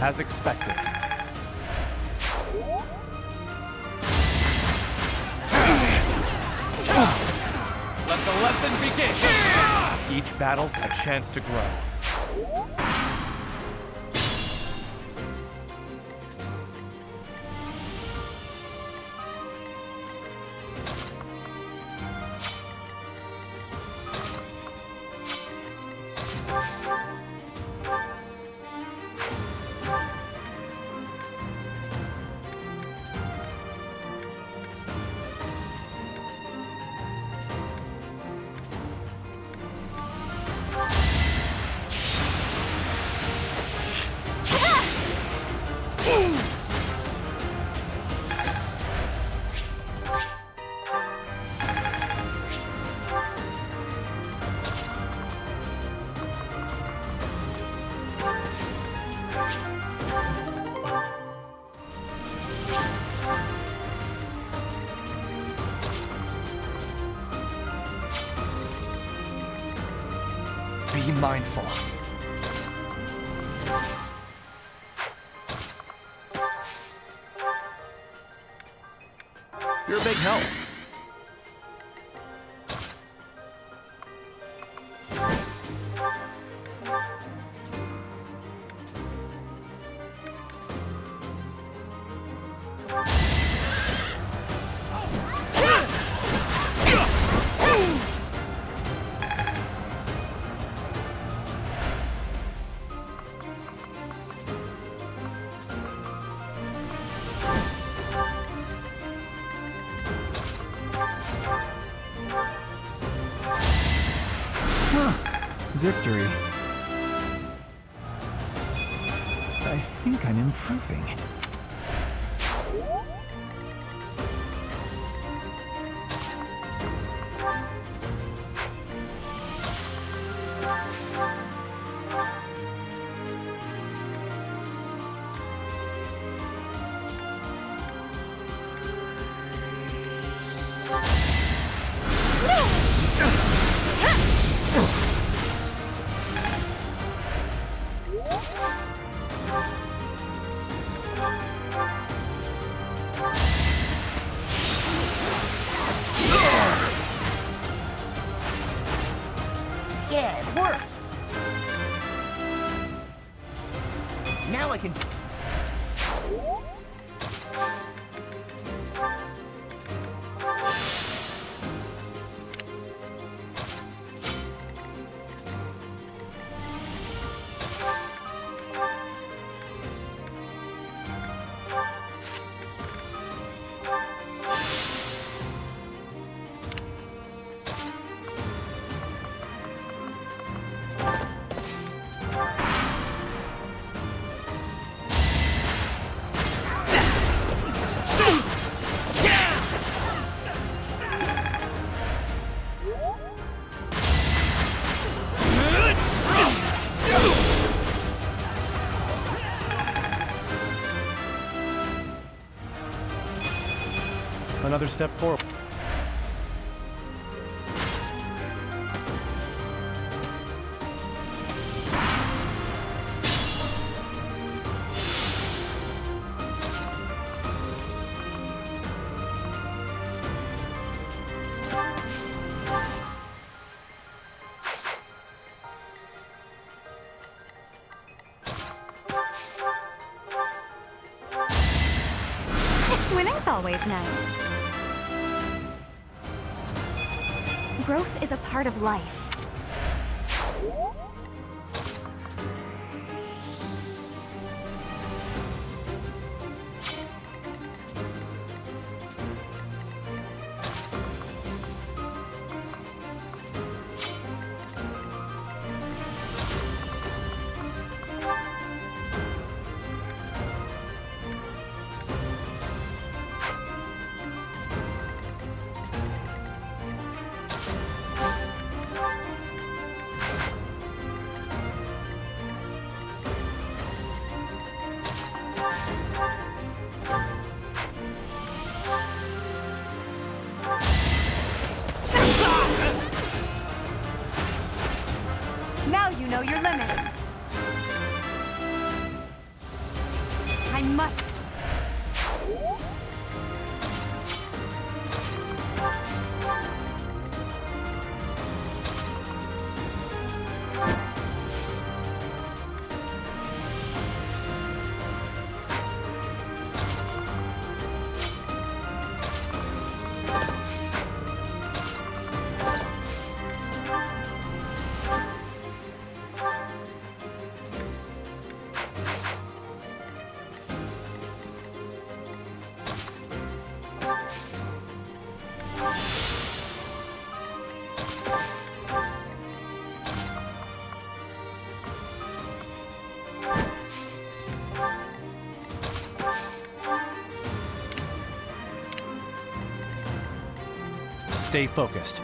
As expected. Let the lesson begin! Each battle, a chance to grow. Be mindful. You're a big help. Victory. I think I'm improving. Yeah, it worked! Now I can... Another step forward. always nice. Growth is a part of life. Now you know your limits. I must... Stay focused.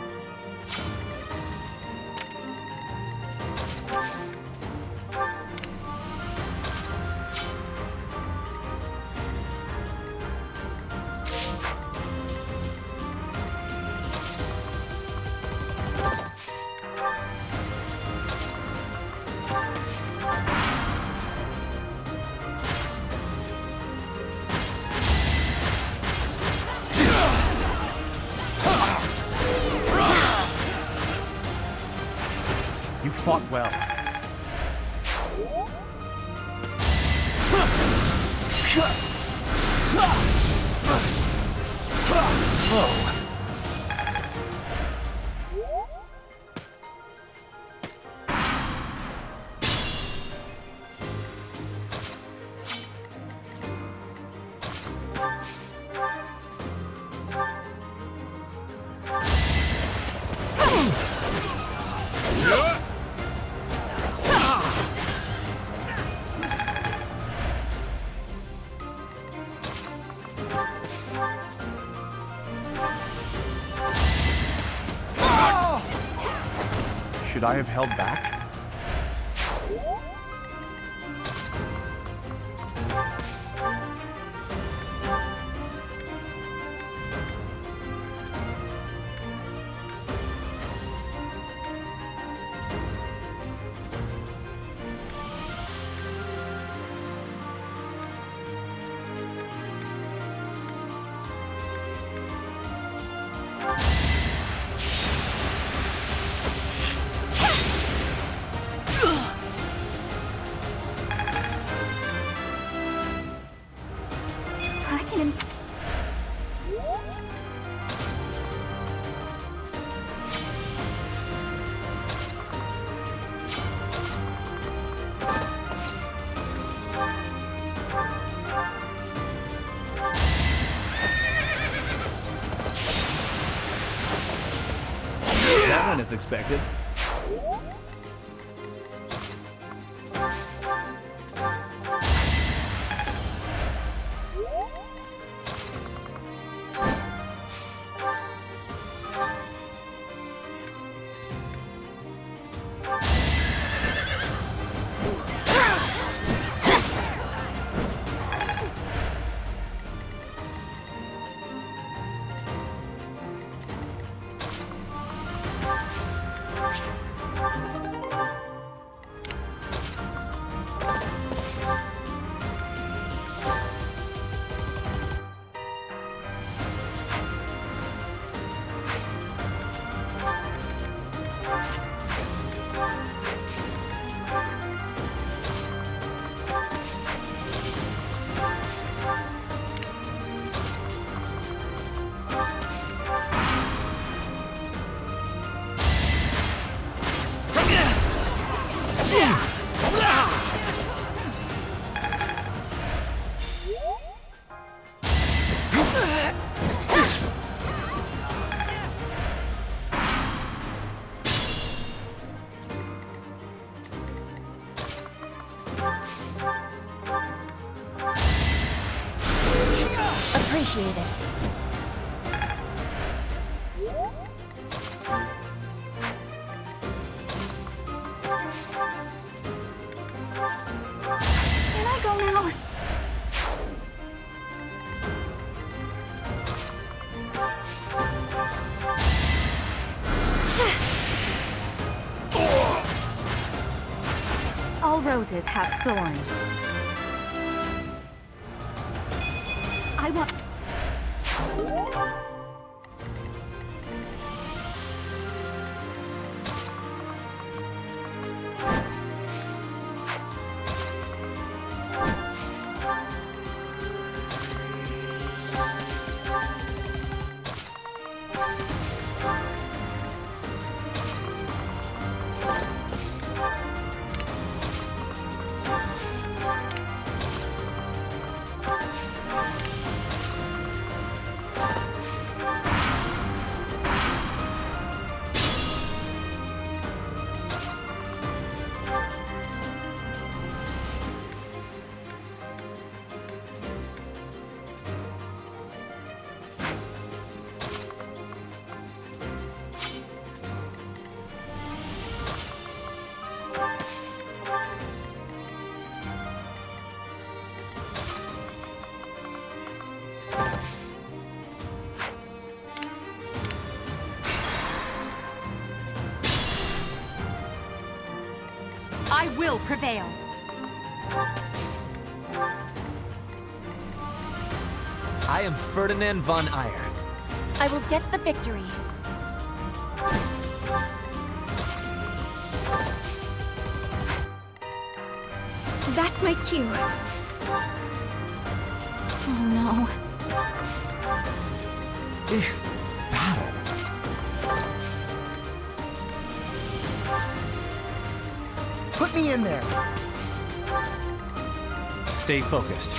You fought well. Whoa. Should I have held back? That one is expected. initiated. Can I go now? All roses have thorns. I want... I will prevail. I am Ferdinand von Eyre. I will get the victory. That's my cue. Oh no. Battle. Put me in there. Stay focused.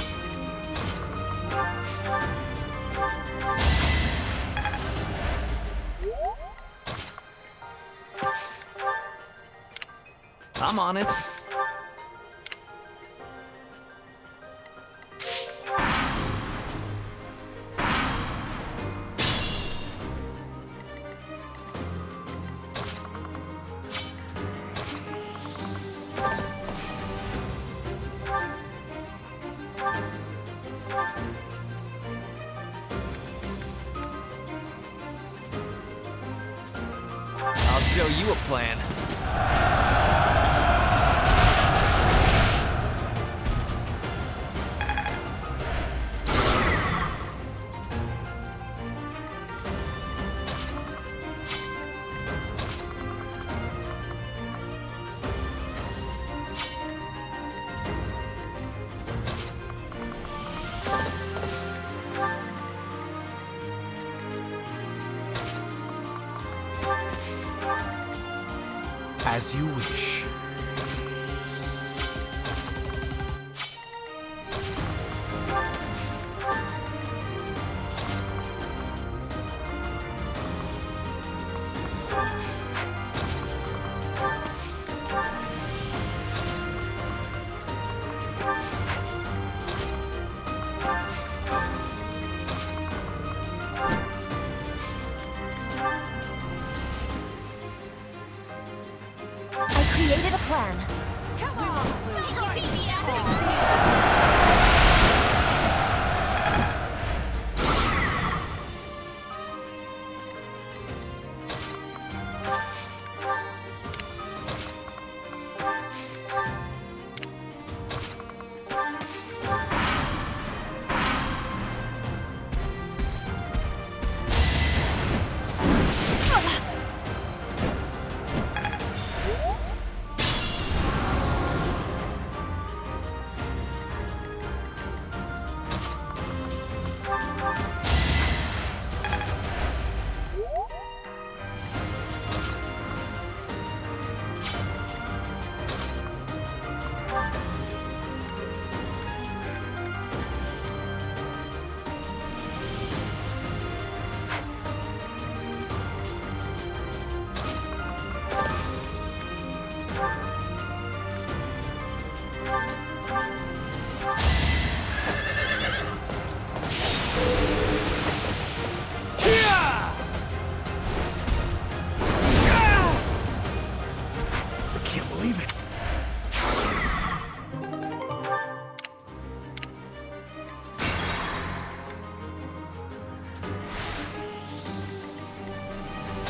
I'm on it. I'll show you a plan. As you wish. Created a plan. Come on!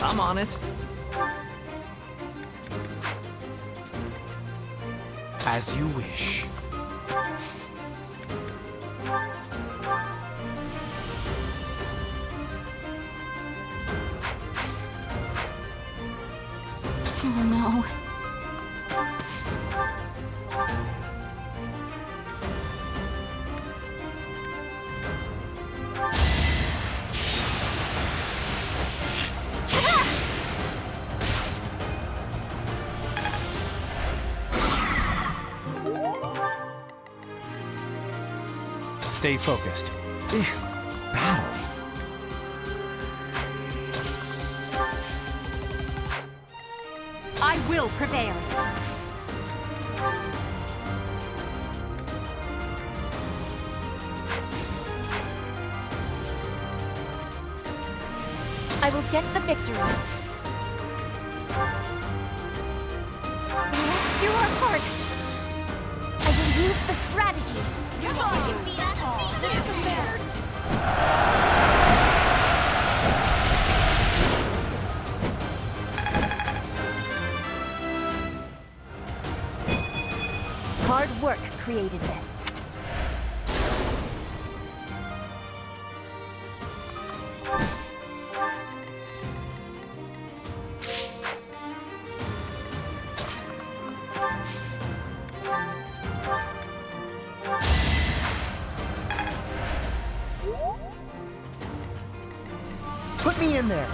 I'm on it. As you wish. Oh no. Stay focused. Battle. I will prevail. I will get the victory. Let's do our part. I will use the strategy. Come on, beat us. Hard work created this. Put me in there.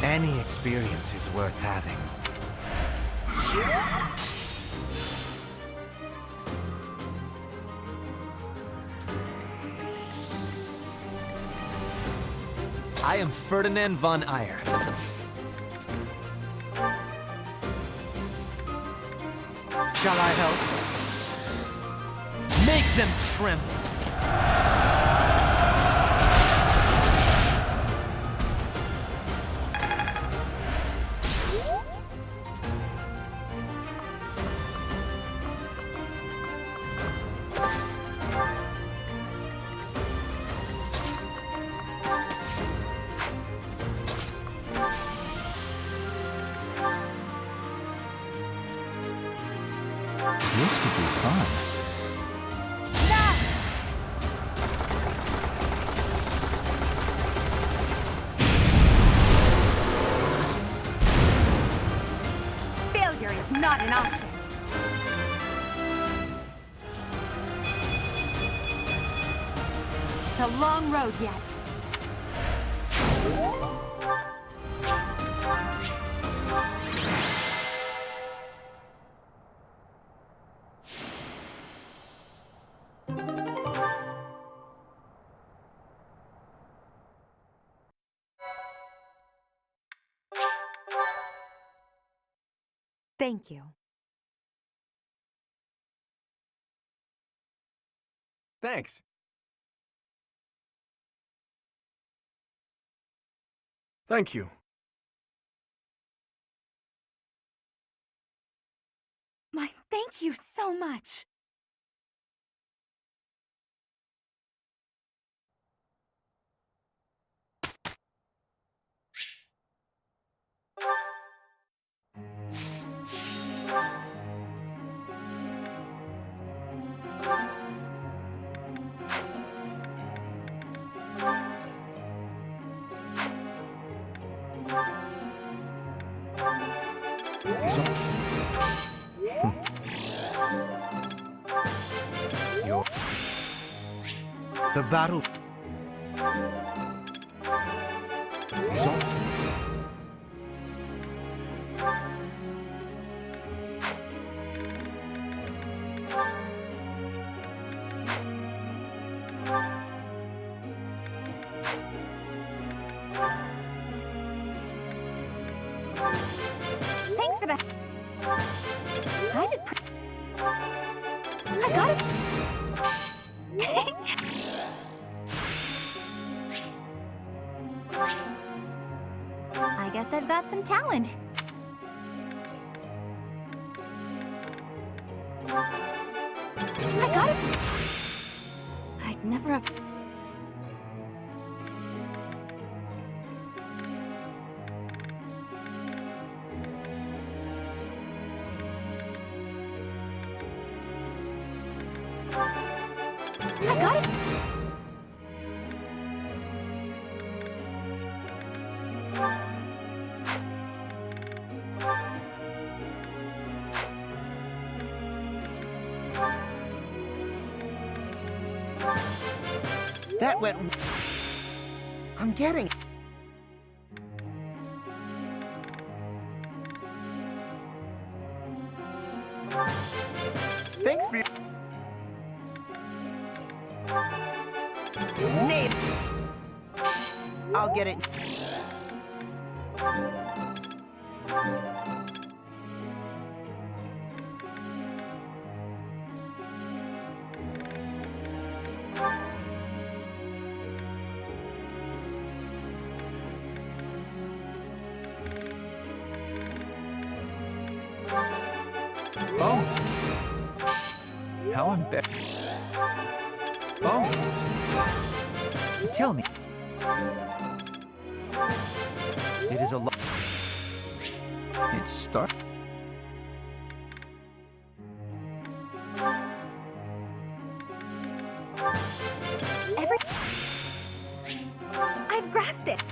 Any experience is worth having. I am Ferdinand von Ayer. Shall I help? Make them tremble! This could be fun. Failure is not an option. It's a long road yet. Thank you. Thanks. Thank you. My thank you so much. The battle is on. Thanks for the... I did I got it. I guess I've got some talent. I got it. I'd never have... I got it. That went... I'm getting... Thanks for your... Nate! I'll get it. Oh! How embarrassing. Oh! Tell me. It is a lot. It starts. I've grasped it.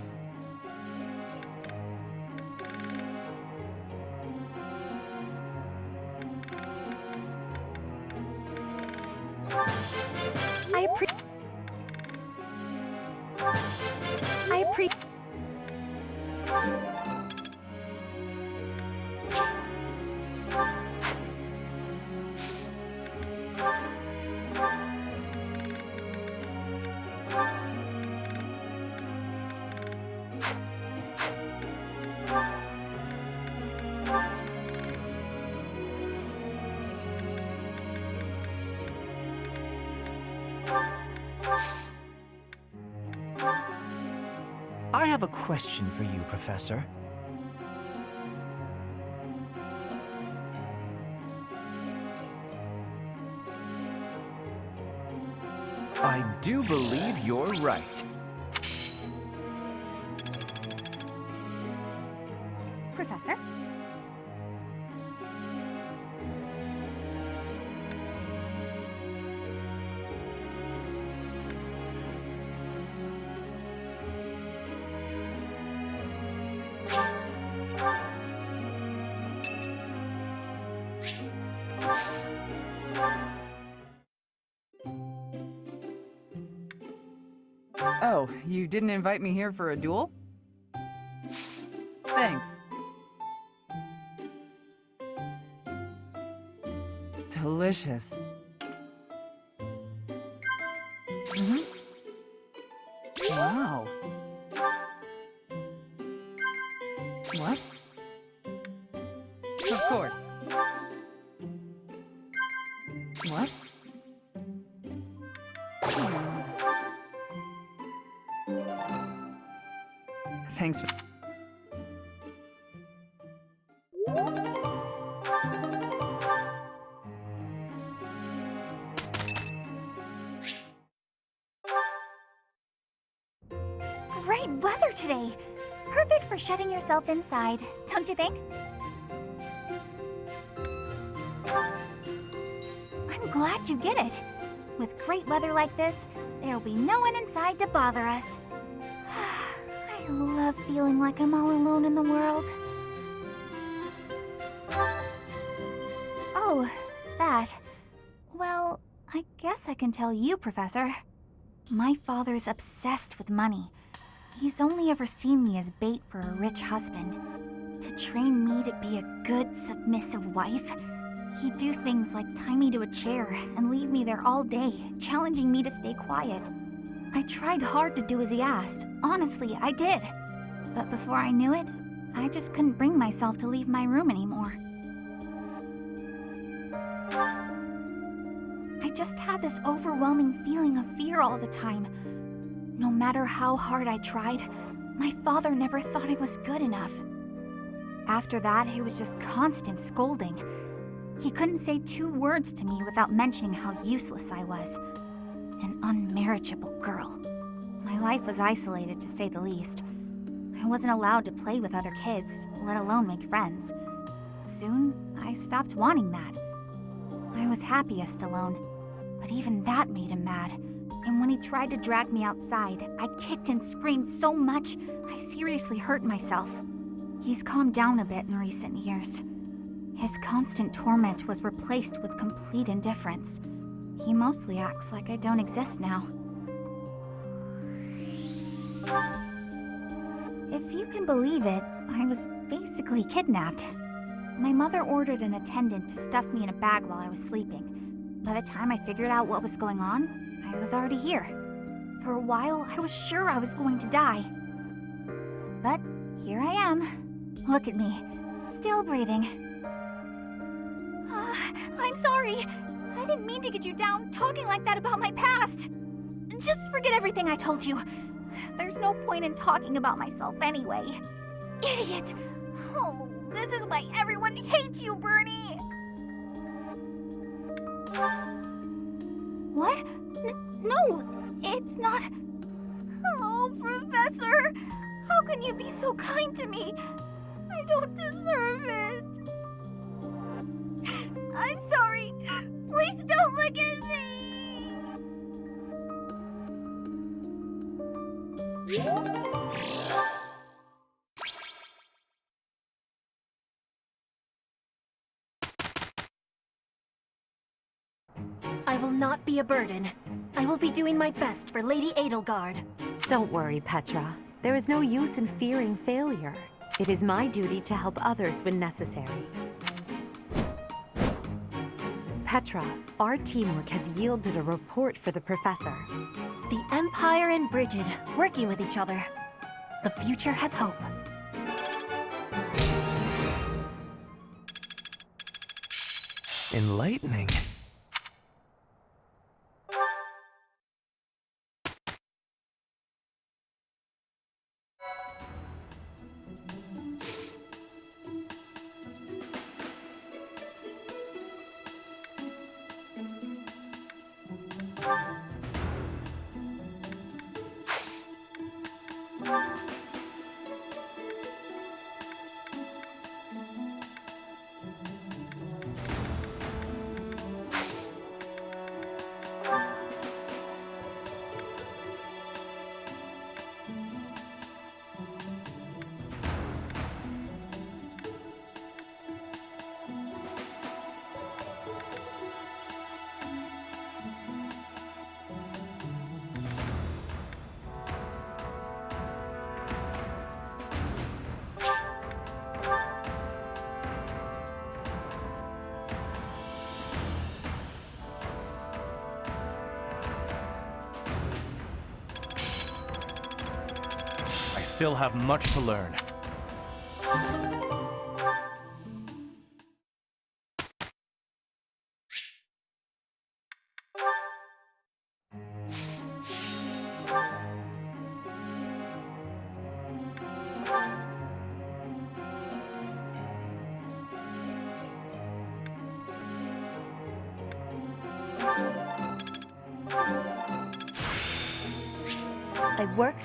I have a question for you, Professor. I do believe you're right. Professor? Oh, you didn't invite me here for a duel? Thanks. Delicious. Wow. What? Of course. What? Thanks for... Great weather today. Perfect for shutting yourself inside, don't you think? I'm glad you get it. With great weather like this, there'll be no one inside to bother us. I love feeling like I'm all alone in the world. Oh, that. Well, I guess I can tell you, Professor. My father's obsessed with money. He's only ever seen me as bait for a rich husband. To train me to be a good, submissive wife, he'd do things like tie me to a chair and leave me there all day, challenging me to stay quiet. I tried hard to do as he asked. Honestly, I did. But before I knew it, I just couldn't bring myself to leave my room anymore. I just had this overwhelming feeling of fear all the time. No matter how hard I tried, my father never thought I was good enough. After that, it was just constant scolding. He couldn't say 2 words to me without mentioning how useless I was. An unmarriageable girl. My life was isolated, to say the least. I wasn't allowed to play with other kids, let alone make friends. Soon, I stopped wanting that. I was happiest alone, but even that made him mad. And when he tried to drag me outside, I kicked and screamed so much, I seriously hurt myself. He's calmed down a bit in recent years. His constant torment was replaced with complete indifference. He mostly acts like I don't exist now. If you can believe it, I was basically kidnapped. My mother ordered an attendant to stuff me in a bag while I was sleeping. By the time I figured out what was going on, I was already here. For a while, I was sure I was going to die. But here I am. Look at me, still breathing. I'm sorry. I didn't mean to get you down talking like that about my past. Just forget everything I told you. There's no point in talking about myself anyway. Idiot! Oh, this is why everyone hates you, Bernie! What? No, it's not... Oh, Professor! How can you be so kind to me? I don't deserve it. I'm sorry. Please don't look at me! I will not be a burden. I will be doing my best for Lady Adelgard. Don't worry, Petra. There is no use in fearing failure. It is my duty to help others when necessary. Petra, our teamwork has yielded a report for the Professor. The Empire and Brigid, working with each other. The future has hope. Enlightening. I still have much to learn. I work...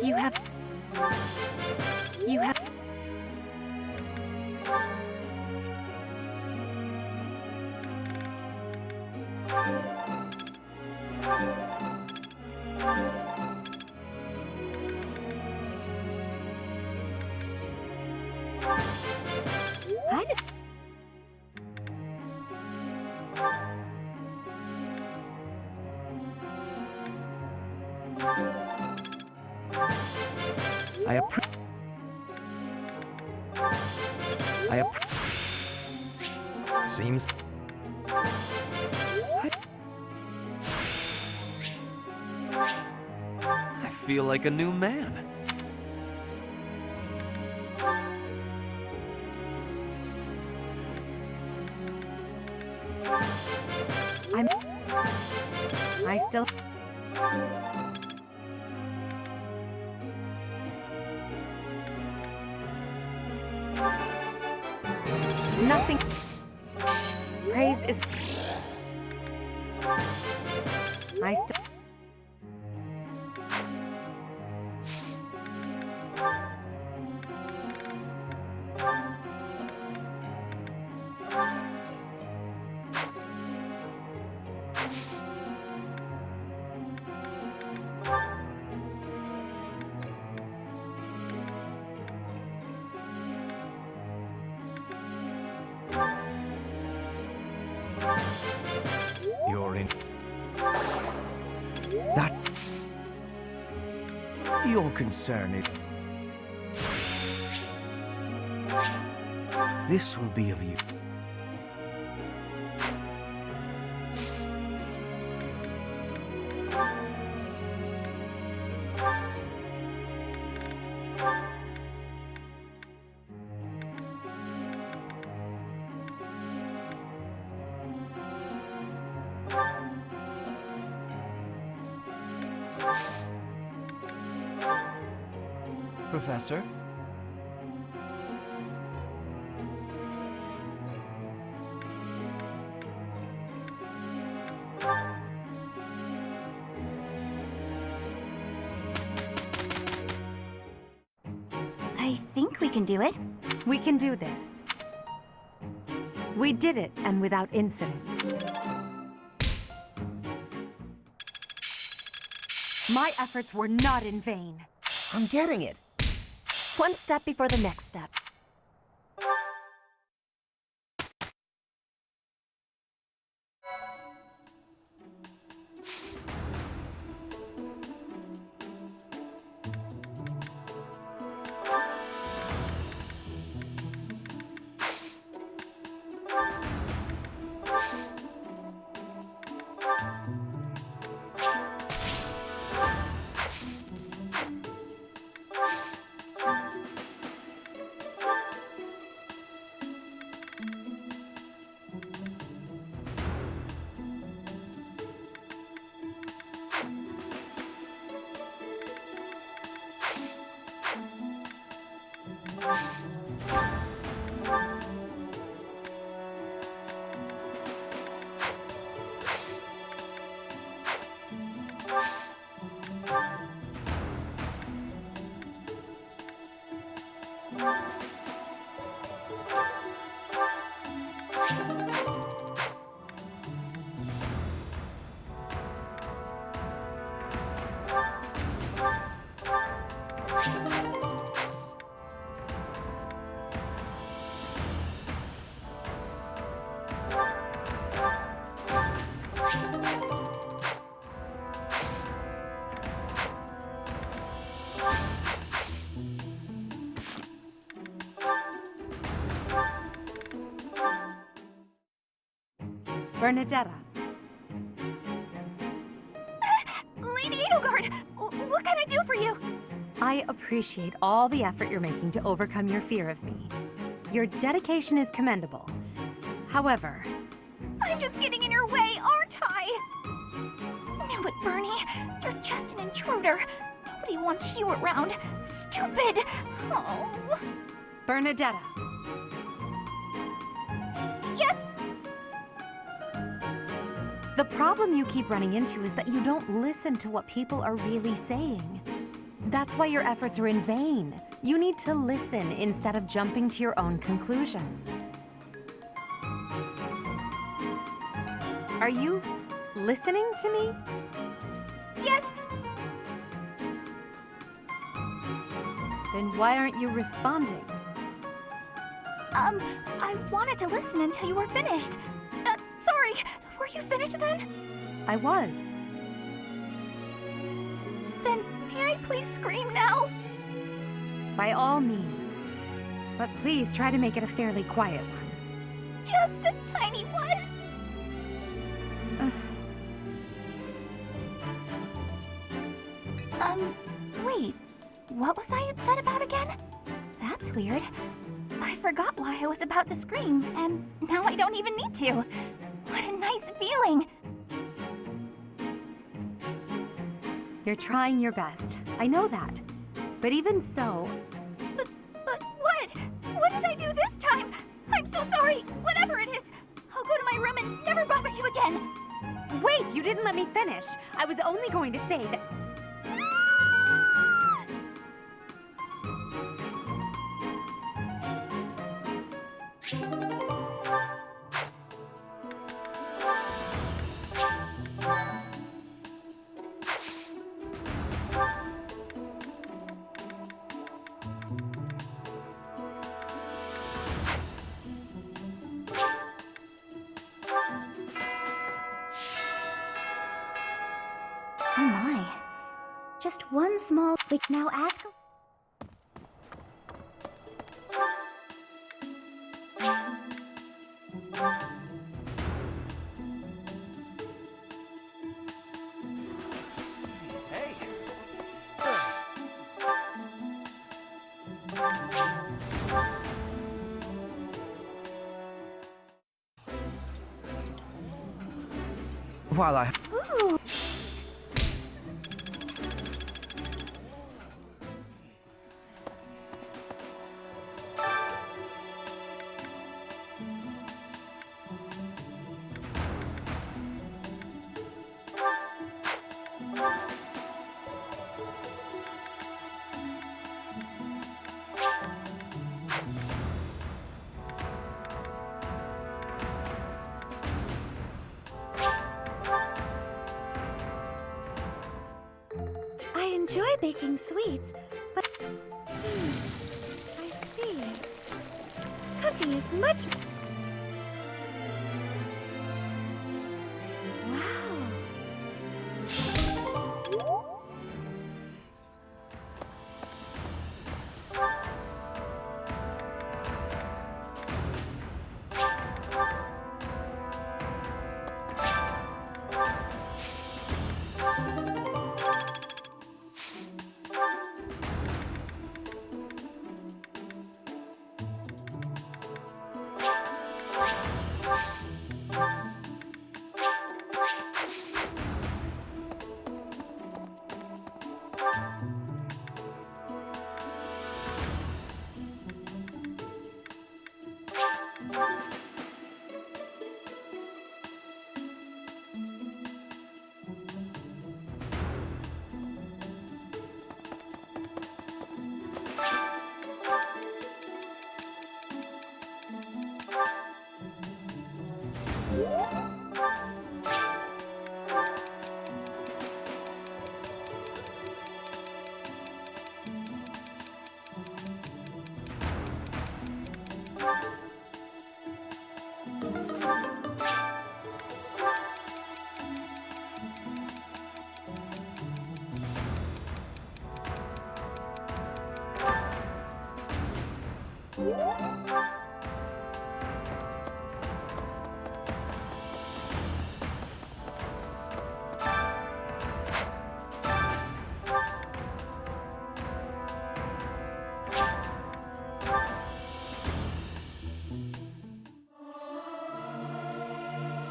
You have... I did... Seems... I feel like a new man. I still... Nothing... Praise is... I still... You're in... That... You're concerned. This will be of you. Professor? I think we can do it. We can do this. We did it, and without incident. My efforts were not in vain. I'm getting it. One step before the next step. Bernadetta. Lady Adelgard, what can I do for you? I appreciate all the effort you're making to overcome your fear of me. Your dedication is commendable. However... I'm just getting in your way, aren't I? Knew it, Bernie. You're just an intruder. Nobody wants you around. Stupid! Oh. Bernadetta. Yes? The problem you keep running into is that you don't listen to what people are really saying. That's why your efforts are in vain. You need to listen instead of jumping to your own conclusions. Are you listening to me? Yes. Then why aren't you responding? I wanted to listen until you were finished. Sorry, were you finished then? I was. Then may I please scream now? By all means. But please try to make it a fairly quiet one. just a tiny one. Wait. What was I upset about again? That's weird. I forgot why I was about to scream, and now I don't even need to. What a nice feeling. You're trying your best. I know that. But even so... But what? What did I do this time? I'm so sorry. Whatever it is, I'll go to my room and never bother you again. Wait, you didn't let me finish. I was only going to say that... Oh my. Just one small... Wait, now ask... Hey! While I... Ooh. I enjoy baking sweets, but... I see. Cooking is much... Wow.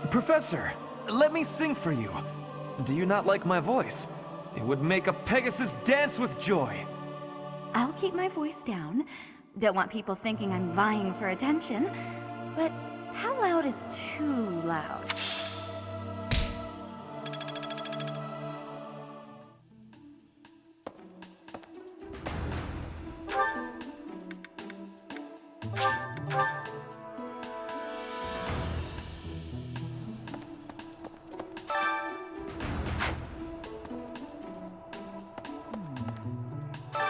Professor, let me sing for you. Do you not like my voice? It would make a Pegasus dance with joy. I'll keep my voice down. Don't want people thinking I'm vying for attention. But how loud is too loud?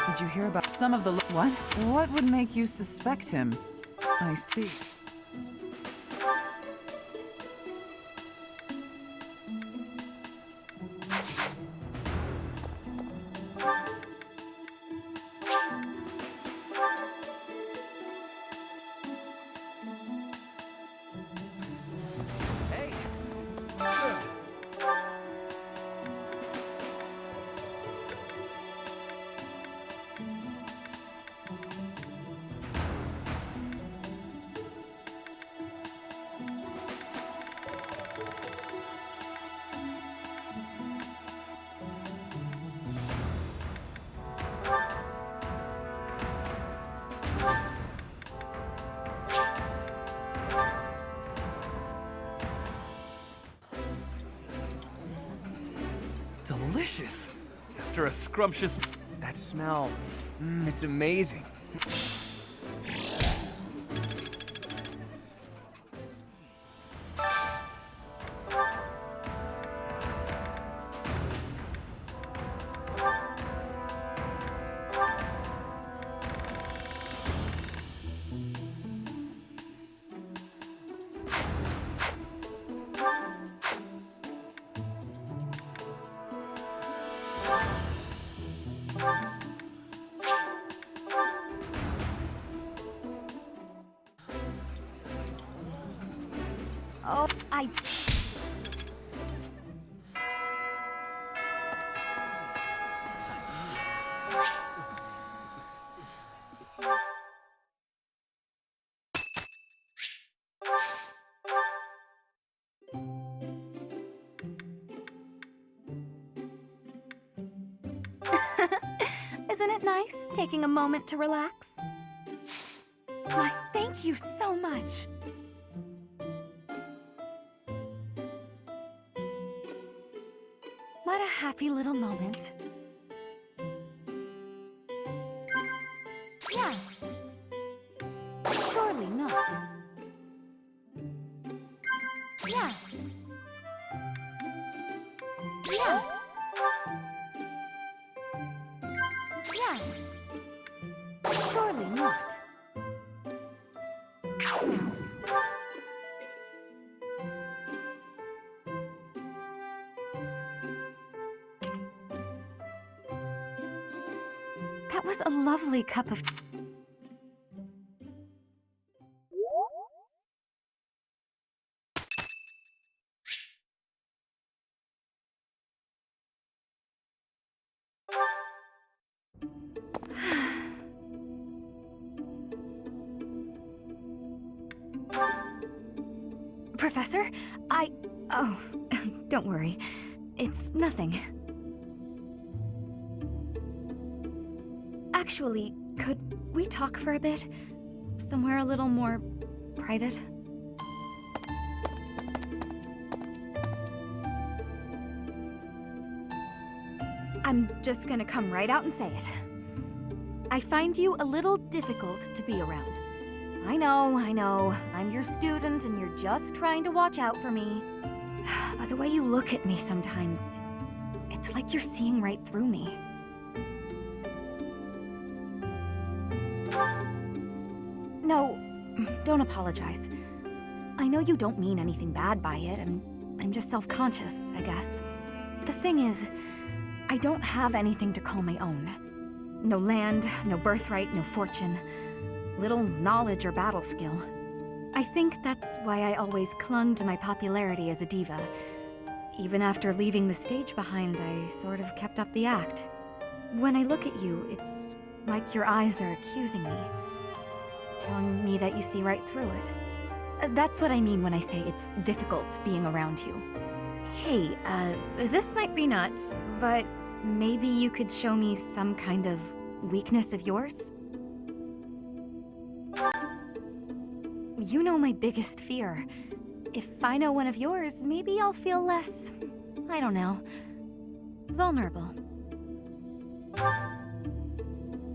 Did you hear about some of the... What? What would make you suspect him? I see. Delicious. After a scrumptious... That smell, it's amazing. Oh, Isn't it nice taking a moment to relax? Why, thank you so much. What a happy little moment. Yeah. Surely not. Yeah. Yeah. Yeah. Surely not. No. That was a lovely cup of... Professor, Oh, don't worry. It's nothing. Actually, could we talk for a bit? Somewhere a little more private? I'm just gonna come right out and say it. I find you a little difficult to be around. I know. I'm your student and you're just trying to watch out for me. But the way you look at me sometimes, it's like you're seeing right through me. No, don't apologize. I know you don't mean anything bad by it, and I'm just self-conscious, I guess. The thing is, I don't have anything to call my own. No land, no birthright, no fortune. Little knowledge or battle skill. I think that's why I always clung to my popularity as a diva. Even after leaving the stage behind, I sort of kept up the act. When I look at you, it's like your eyes are accusing me. Telling me that you see right through it. That's what I mean when I say it's difficult being around you. Hey, this might be nuts, but maybe you could show me some kind of weakness of yours? You know my biggest fear. If I know one of yours, maybe I'll feel less, I don't know, vulnerable.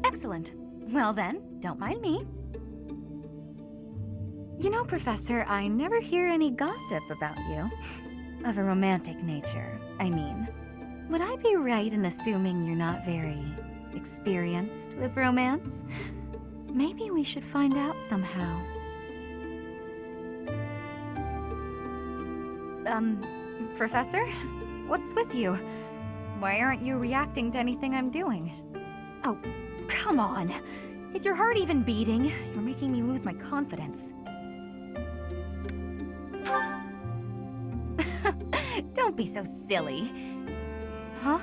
Excellent. Well then, don't mind me. You know, Professor, I never hear any gossip about you. Of a romantic nature, I mean. Would I be right in assuming you're not very experienced with romance? Maybe we should find out somehow. Professor? What's with you? Why aren't you reacting to anything I'm doing? Oh, come on. Is your heart even beating? You're making me lose my confidence. Don't be so silly. Huh?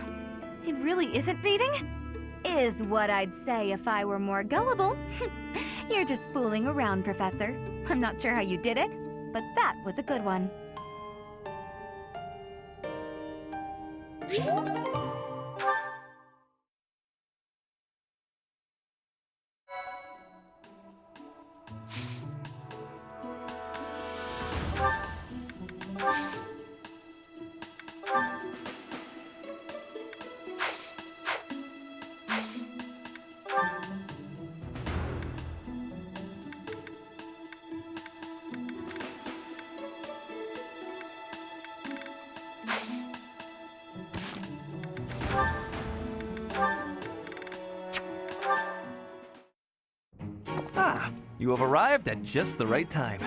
It really isn't beating? Is what I'd say if I were more gullible. You're just fooling around, Professor. I'm not sure how you did it, but that was a good one. You have arrived at just the right time.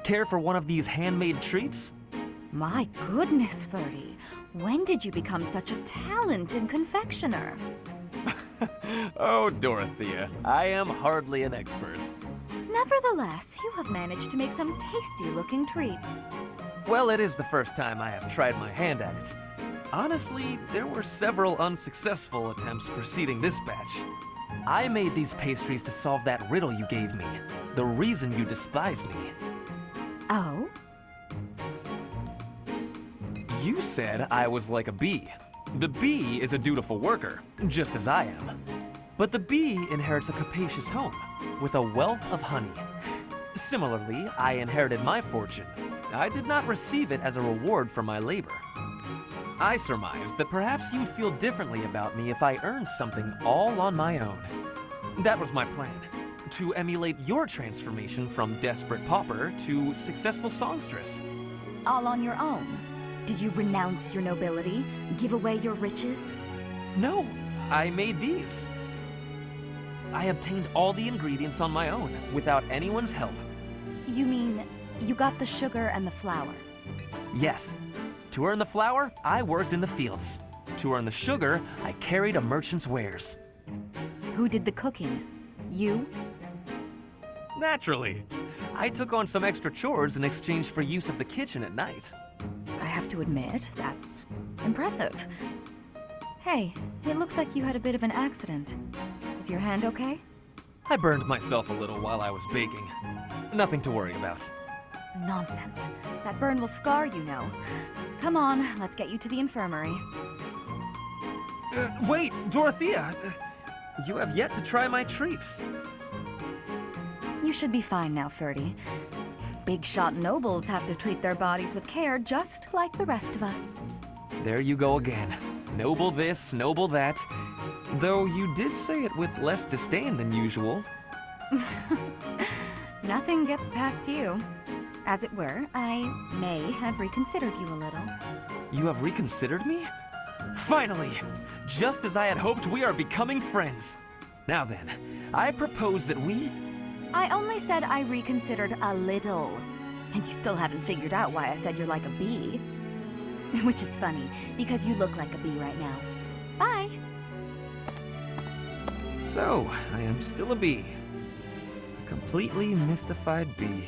Care for one of these handmade treats? My goodness, Ferdy. When did you become such a talented confectioner? Oh, Dorothea, I am hardly an expert. Nevertheless, you have managed to make some tasty-looking treats. Well, it is the first time I have tried my hand at it. Honestly, there were several unsuccessful attempts preceding this batch. I made these pastries to solve that riddle you gave me. The reason you despise me. Oh? You said I was like a bee. The bee is a dutiful worker, just as I am. But the bee inherits a capacious home, with a wealth of honey. Similarly, I inherited my fortune. I did not receive it as a reward for my labor. I surmised that perhaps you feel differently about me if I earned something all on my own. That was my plan, to emulate your transformation from desperate pauper to successful songstress. All on your own? Did you renounce your nobility? Give away your riches? No, I made these. I obtained all the ingredients on my own, without anyone's help. You mean, you got the sugar and the flour? Yes. To earn the flour, I worked in the fields. To earn the sugar, I carried a merchant's wares. Who did the cooking? You? Naturally. I took on some extra chores in exchange for use of the kitchen at night. I have to admit, that's impressive. Hey, it looks like you had a bit of an accident. Is your hand okay? I burned myself a little while I was baking. Nothing to worry about. Nonsense. That burn will scar you, know. Come on, let's get you to the infirmary. Wait, Dorothea! You have yet to try my treats. You should be fine now, Ferdy. Big shot nobles have to treat their bodies with care just like the rest of us. There you go again. Noble this, noble that. Though you did say it with less disdain than usual. Nothing gets past you. As it were, I may have reconsidered you a little. You have reconsidered me? Finally! Just as I had hoped, we are becoming friends. Now then, I propose that we... I only said I reconsidered a little. And you still haven't figured out why I said you're like a bee. Which is funny, because you look like a bee right now. Bye! So, I am still a bee. A completely mystified bee.